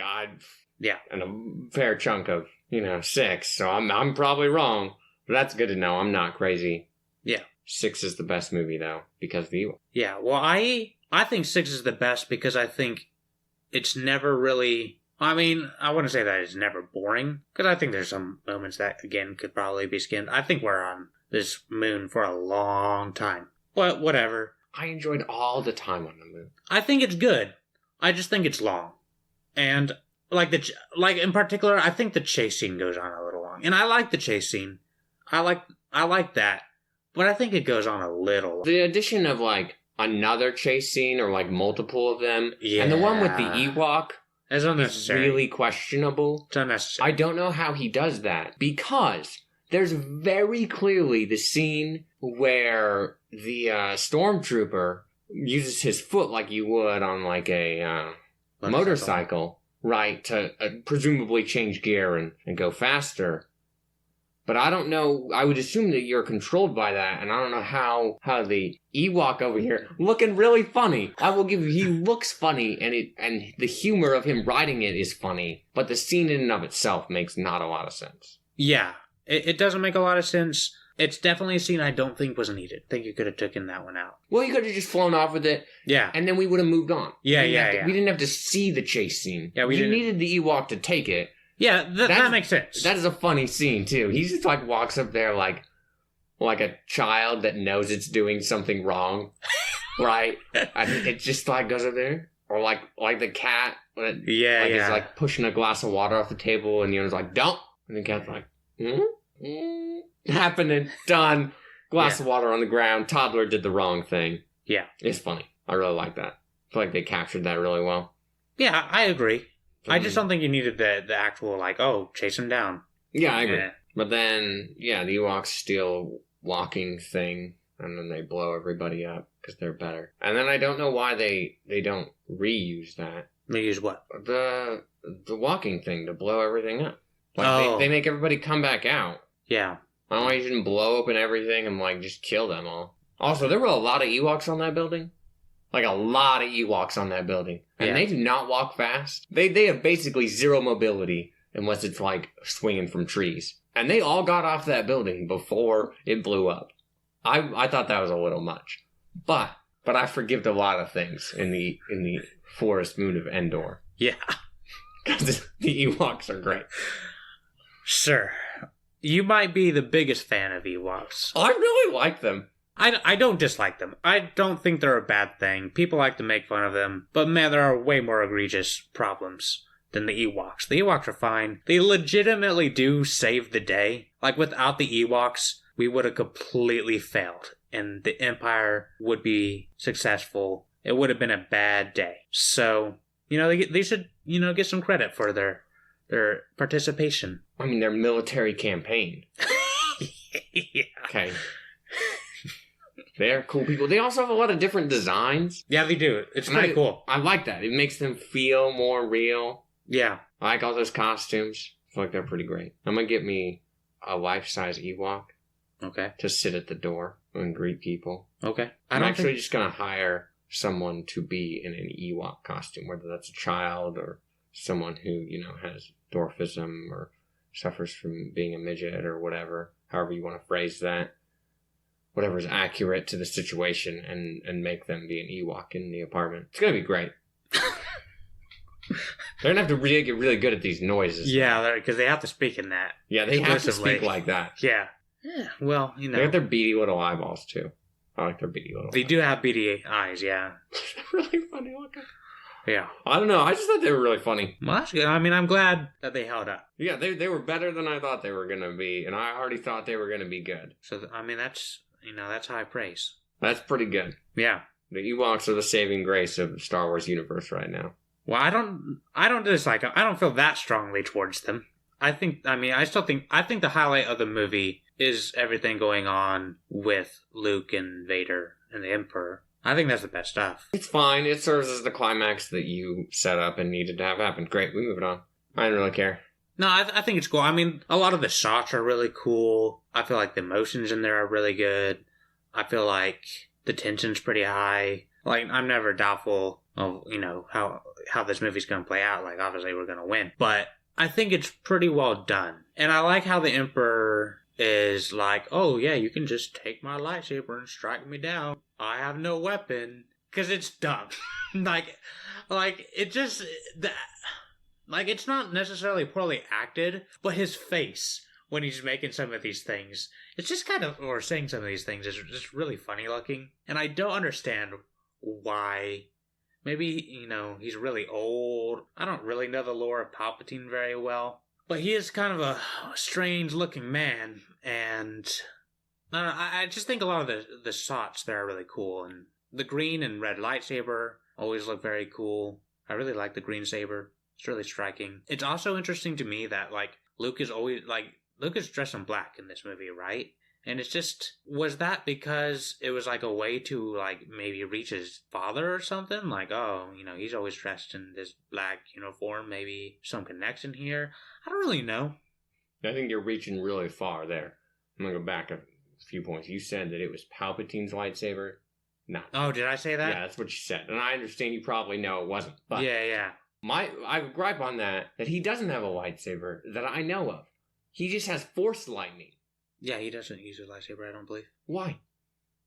yeah. And a fair chunk of, 6. So I'm probably wrong. But that's good to know. I'm not crazy. Yeah. 6 is the best movie though, because of the Ewoks. Yeah, well I think 6 is the best because I think it's never really... I wouldn't say that it's never boring, because I think there's some moments that, again, could probably be skimmed. I think we're on this moon for a long time. But whatever. I enjoyed all the time on the moon. I think it's good. I just think it's long. And, in particular, I think the chase scene goes on a little long. And I like the chase scene. I like that. But I think it goes on a little. The addition of, another chase scene, or, multiple of them, yeah. And the one with the Ewok... It's unnecessary. Really questionable. It's unnecessary. I don't know how he does that, because there's very clearly the scene where the stormtrooper uses his foot like you would on a motorcycle, right, to presumably change gear and go faster. But I don't know, I would assume that you're controlled by that, and I don't know how the Ewok over here, looking really funny. I will give you, he looks funny, and the humor of him riding it is funny, but the scene in and of itself makes not a lot of sense. Yeah, it doesn't make a lot of sense. It's definitely a scene I don't think was needed. I think you could have taken that one out. Well, you could have just flown off with it. Yeah. And then we would have moved on. Yeah. We didn't have to see the chase scene. Yeah, you needed the Ewok to take it. Yeah, that makes sense. That is a funny scene, too. He just, walks up there like a child that knows it's doing something wrong, right? And it just, goes up there. Or, like the cat. It's, pushing a glass of water off the table, and Yoda's like, don't! And the cat's like, Happening, done. Glass of water on the ground. Toddler did the wrong thing. Yeah. It's funny. I really like that. I feel like they captured that really well. Yeah, I agree. I just don't think you needed the actual, chase him down. Yeah, I agree. Yeah. But then, the Ewoks steal walking thing, and then they blow everybody up, because they're better. And then I don't know why they don't reuse that. They use what? The walking thing to blow everything up. Like, Oh. they make everybody come back out. Yeah. I don't know why you shouldn't blow open everything and, like, just kill them all. Also, there were a lot of Ewoks on that building. Like, a lot of Ewoks on that building. And they do not walk fast. They have basically zero mobility unless it's, like, swinging from trees. And they all got off that building before it blew up. I thought that was a little much. But I forgive a lot of things in the forest moon of Endor. Yeah. Because the Ewoks are great. Sure. You might be the biggest fan of Ewoks. I really like them. I don't dislike them. I don't think they're a bad thing. People like to make fun of them. But man, there are way more egregious problems than the Ewoks. The Ewoks are fine. They legitimately do save the day. Like, without the Ewoks, we would have completely failed. And the Empire would be successful. It would have been a bad day. So, they should, get some credit for their participation. I mean, their military campaign. Yeah. Okay. They're cool people. They also have a lot of different designs. Yeah, they do. It's pretty cool. I like that. It makes them feel more real. Yeah. I like all those costumes. I feel like they're pretty great. I'm going to get me a life-size Ewok. Okay. To sit at the door and greet people. Okay. I'm actually just going to hire someone to be in an Ewok costume, whether that's a child or someone who, has dwarfism or suffers from being a midget or whatever. However you want to phrase that. Whatever is accurate to the situation and make them be an Ewok in the apartment. It's going to be great. They're going to have to really get really good at these noises. Yeah, because they have to speak in that. Yeah, they have to speak like that. Yeah. Yeah, well, They have their beady little eyeballs, too. I like their beady little They do have beady eyes, yeah. Really funny looking. Yeah. I don't know. I just thought they were really funny. Well, that's good. I mean, I'm glad that they held up. Yeah, they were better than I thought they were going to be, and I already thought they were going to be good. So, I mean, that's high praise. That's pretty good. Yeah. The Ewoks are the saving grace of the Star Wars universe right now. Well, I don't dislike them. I don't feel that strongly towards them. I think the highlight of the movie is everything going on with Luke and Vader and the Emperor. I think that's the best stuff. It's fine. It serves as the climax that you set up and needed to have happen. Great, we move it on. I didn't really care. No, I think it's cool. I mean, a lot of the shots are really cool. I feel like the emotions in there are really good. I feel like the tension's pretty high. Like, I'm never doubtful of, how this movie's going to play out. Like, obviously we're going to win. But I think it's pretty well done. And I like how the Emperor is like, oh yeah, you can just take my lightsaber and strike me down. I have no weapon. Because it's dumb. like, it just... Like, it's not necessarily poorly acted, but his face when he's making some of these things, it's just kind of, or saying some of these things, is just really funny looking. And I don't understand why. Maybe, he's really old. I don't really know the lore of Palpatine very well. But he is kind of a strange looking man. And I just think a lot of the shots there are really cool. And the green and red lightsaber always look very cool. I really like the green saber. It's really striking. It's also interesting to me that, Luke is dressed in black in this movie, right? And it's just, was that because it was, a way to, maybe reach his father or something? He's always dressed in this black uniform. Maybe some connection here. I don't really know. I think you're reaching really far there. I'm going to go back a few points. You said that it was Palpatine's lightsaber. No. Oh, did I say that? Yeah, that's what you said. And I understand you probably know it wasn't. But yeah. I gripe on that he doesn't have a lightsaber that I know of. He just has force lightning. Yeah, he doesn't use a lightsaber, I don't believe. Why?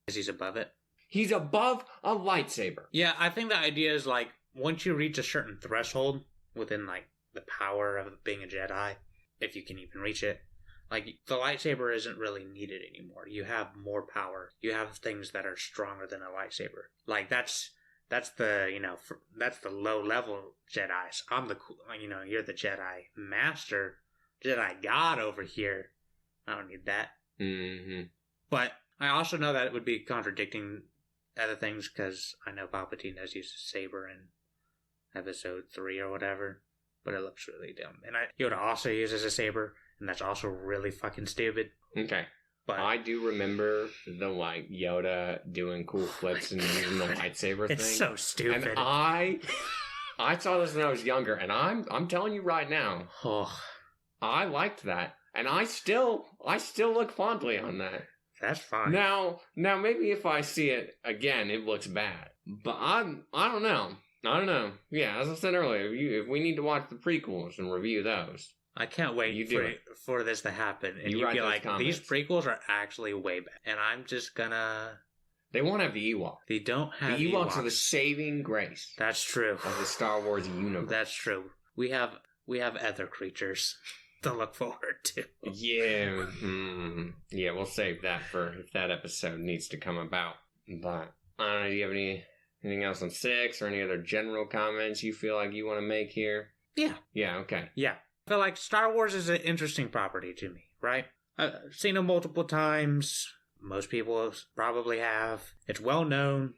Because he's above it. He's above a lightsaber. Yeah, I think the idea is, once you reach a certain threshold within, the power of being a Jedi, if you can even reach it, the lightsaber isn't really needed anymore. You have more power. You have things that are stronger than a lightsaber. That's the, that's the low-level Jedis. I'm the, you're the Jedi Master, Jedi God over here. I don't need that. Mm-hmm. But I also know that it would be contradicting other things, because I know Palpatine does use a saber in Episode 3 or whatever, but it looks really dumb. And Yoda also uses a saber, and that's also really fucking stupid. Okay. But I do remember the Yoda doing cool flips and using the lightsaber thing. It's so stupid. And I I saw this when I was younger, and I'm telling you right now, I liked that, and I still look fondly on that. That's fine. Now maybe if I see it again, it looks bad. But I don't know. Yeah, as I said earlier, if we need to watch the prequels and review those. I can't wait for this to happen. And you'd be like, these prequels are actually way better. And I'm just gonna... They won't have the Ewoks. They don't have the Ewoks. Are the saving grace. That's true. Of the Star Wars universe. That's true. We have other creatures to look forward to. Yeah. Yeah, we'll save that for if that episode needs to come about. But, I don't know, do you have anything else on 6 or any other general comments you feel like you want to make here? Yeah. Yeah, okay. Yeah. I feel like Star Wars is an interesting property to me, right? I've seen it multiple times. Most people probably have. It's well known.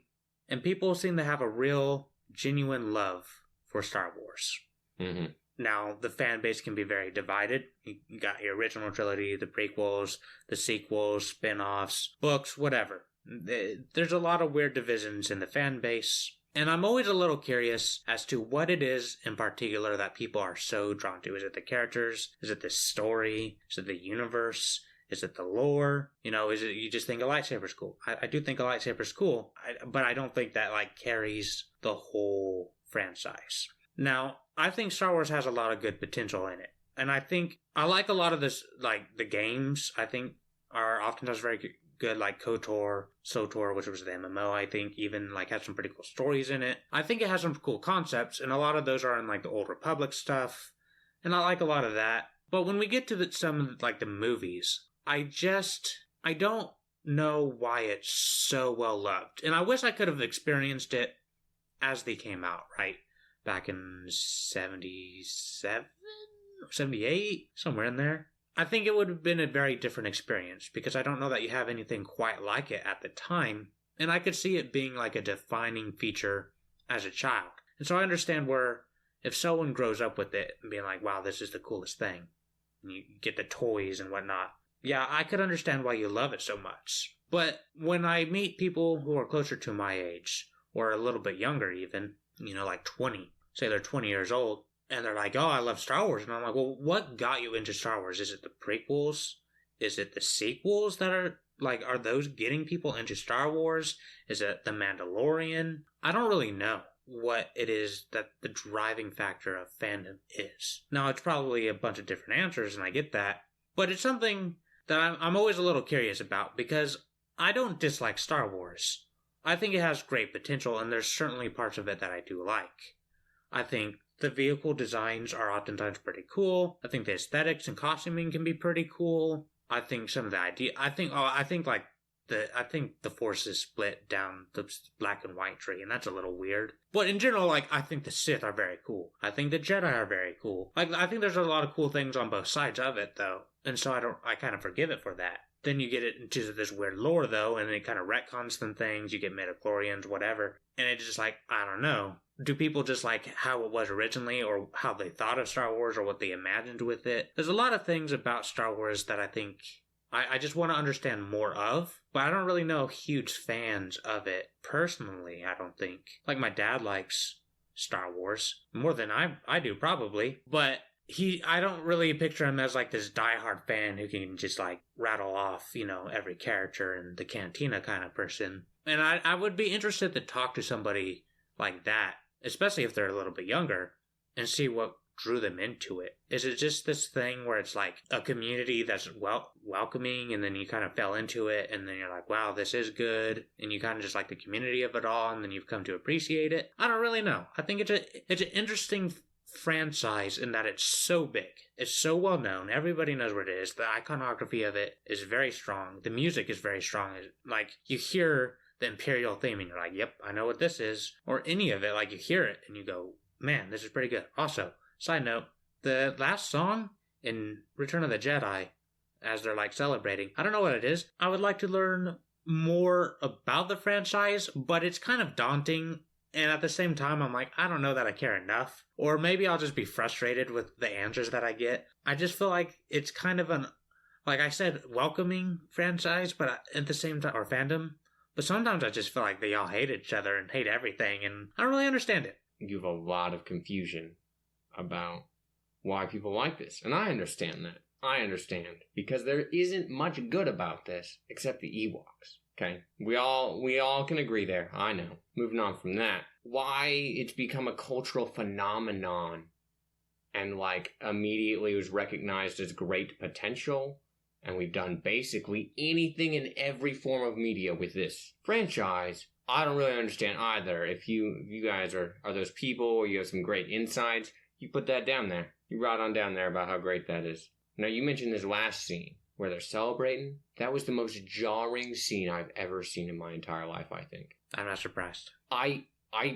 And people seem to have a real, genuine love for Star Wars. Mm-hmm. Now, the fan base can be very divided. You got your original trilogy, the prequels, the sequels, spin-offs, books, whatever. There's a lot of weird divisions in the fan base. And I'm always a little curious as to what it is in particular that people are so drawn to. Is it the characters? Is it the story? Is it the universe? Is it the lore? Is it you just think a lightsaber's cool? I do think a lightsaber's cool, but I don't think that carries the whole franchise. Now, I think Star Wars has a lot of good potential in it. And I think I like a lot of this, the games, I think are oftentimes very good, like KOTOR, SOTOR, which was the MMO, I think even has some pretty cool stories in it. I think it has some cool concepts, and a lot of those are in the Old Republic stuff, and I like a lot of that. But when we get to some of the movies, I don't know why it's so well loved. And I wish I could have experienced it as they came out, right? Back in 77 or 78, somewhere in there. I think it would have been a very different experience because I don't know that you have anything quite like it at the time. And I could see it being a defining feature as a child. And so I understand where if someone grows up with it and being like, wow, this is the coolest thing, and you get the toys and whatnot, yeah, I could understand why you love it so much. But when I meet people who are closer to my age, or a little bit younger even, 20, say they're 20 years old, and they're like, oh, I love Star Wars. And I'm like, well, what got you into Star Wars? Is it the prequels? Is it the sequels that are those getting people into Star Wars? Is it The Mandalorian? I don't really know what it is that the driving factor of fandom is. Now, it's probably a bunch of different answers, and I get that. But it's something that I'm always a little curious about because I don't dislike Star Wars. I think it has great potential, and there's certainly parts of it that I do like. I think the vehicle designs are oftentimes pretty cool. I think the aesthetics and costuming can be pretty cool. I think some of the idea. I think the Force is split down the black and white tree, and that's a little weird. But in general, I think the Sith are very cool. I think the Jedi are very cool. I think there's a lot of cool things on both sides of it, though, and so I kind of forgive it for that. Then you get it into this weird lore, though, and it kind of retcons some things. You get midichlorians, whatever, and it's just I don't know. Do people just like how it was originally or how they thought of Star Wars or what they imagined with it? There's a lot of things about Star Wars that I think I just want to understand more of, but I don't really know huge fans of it personally, I don't think. My dad likes Star Wars more than I do probably, but I don't really picture him as this diehard fan who can just rattle off, every character in the cantina kind of person. And I would be interested to talk to somebody like that, especially if they're a little bit younger, and see what drew them into it. Is it just this thing where it's a community that's welcoming, and then you kind of fell into it, and then you're like, wow, this is good, and you kind of just like the community of it all, and then you've come to appreciate it? I don't really know. I think it's an interesting franchise in that it's so big. It's so well known. Everybody knows what it is. The iconography of it is very strong. The music is very strong. You hear the Imperial theme and you're like, yep, I know what this is. Or any of it, you hear it and you go, man, this is pretty good. Also, side note, the last song in Return of the Jedi, as they're celebrating, I don't know what it is. I would like to learn more about the franchise, but it's kind of daunting. And at the same time, I'm I don't know that I care enough. Or maybe I'll just be frustrated with the answers that I get. I just feel like it's kind of like I said, welcoming franchise, but at the same time, or fandom. But sometimes I just feel like they all hate each other and hate everything, and I don't really understand it. you have a lot of confusion about why people like this. And I understand that. I understand. Because there isn't much good about this except the Ewoks. Okay? We all can agree there. I know. Moving on from that. Why it's become a cultural phenomenon and like immediately was recognized as great potential. And we've done basically anything in every form of media with this franchise. I don't really understand either. If you guys are those people or you have some great insights, you put that down there. You write on down there about how great that is. Now, you mentioned this last scene where they're celebrating. That was the most jarring scene I've ever seen in my entire life, I think. I'm not surprised. I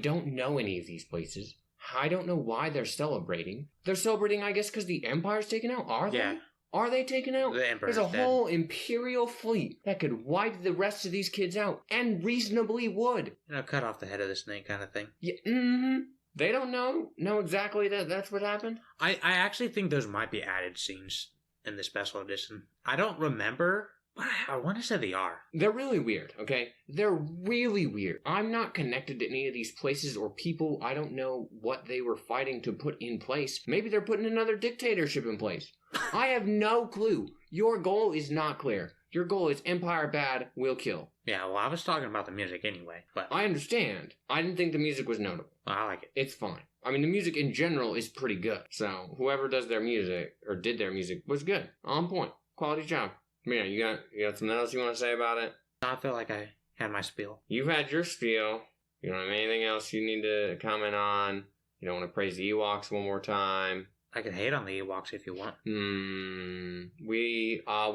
don't know any of these places. I don't know why they're celebrating. They're celebrating, I guess, because the Empire's taken out? Are they? Yeah. Are they taken out? The Emperor's There's a dead. whole Imperial fleet that could wipe the rest of these kids out, and reasonably would. Cut off the head of the snake kind of thing. Yeah, They don't know exactly that's what happened? I actually think those might be added scenes in the special edition. I don't remember, but I want to say they are. They're really weird, okay? They're really weird. I'm not connected to any of these places or people. I don't know what they were fighting to put in place. Maybe they're putting another dictatorship in place. I have no clue. Your goal is not clear. Your goal is Empire bad, we'll kill. Yeah, well, I was talking about the music anyway, but I understand. I didn't think the music was notable. I like it. It's fine. I mean, the music in general is pretty good. So, whoever does their music, or did their music, was good. On point. Quality job. Mira, you got something else you want to say about it? I feel like I had my spiel. You've had your spiel. You don't have anything else you need to comment on? You don't want to praise the Ewoks one more time? I can hate on the Ewoks if you want. We're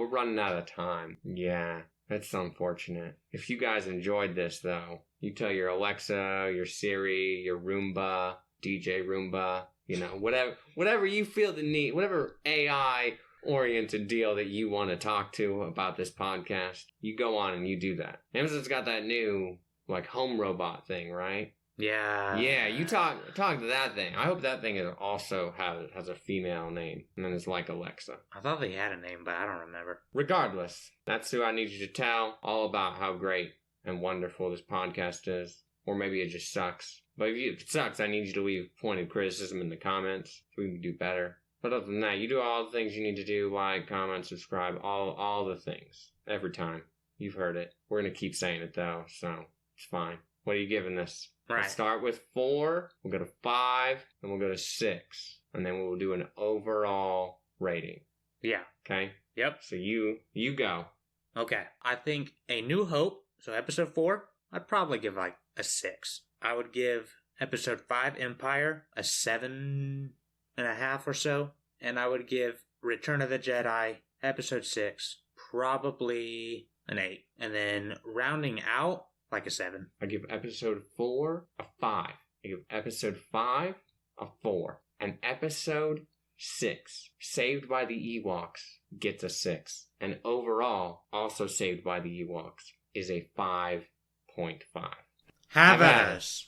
running out of time. Yeah, that's unfortunate. If you guys enjoyed this, though, you tell your Alexa, your Siri, your Roomba, DJ Roomba, whatever you feel the need, whatever AI-oriented deal that you want to talk to about this podcast, you go on and you do that. Amazon's got that new, home robot thing, right? Yeah. Yeah, you talk to that thing. I hope that thing also has a female name, and then it's like Alexa. I thought they had a name, but I don't remember. Regardless, that's who I need you to tell all about how great and wonderful this podcast is. Or maybe it just sucks. But if it sucks, I need you to leave pointed criticism in the comments so we can do better. But other than that, you do all the things you need to do. Like, comment, subscribe, all the things. Every time. You've heard it. We're going to keep saying it, though, so it's fine. What are you giving this? Right. We'll start with 4, we'll go to 5, and we'll go to 6. And then we'll do an overall rating. Yeah. Okay? Yep. So you go. Okay. I think A New Hope, so episode 4, I'd probably give a 6. I would give episode 5, Empire, a 7.5 or so. And I would give Return of the Jedi, episode 6, probably an 8. And then rounding out, a 7. I give episode 4 a 5. I give episode 5 a 4. And episode 6, Saved by the Ewoks, gets a 6. And overall, also Saved by the Ewoks, is a 5.5. Have at us.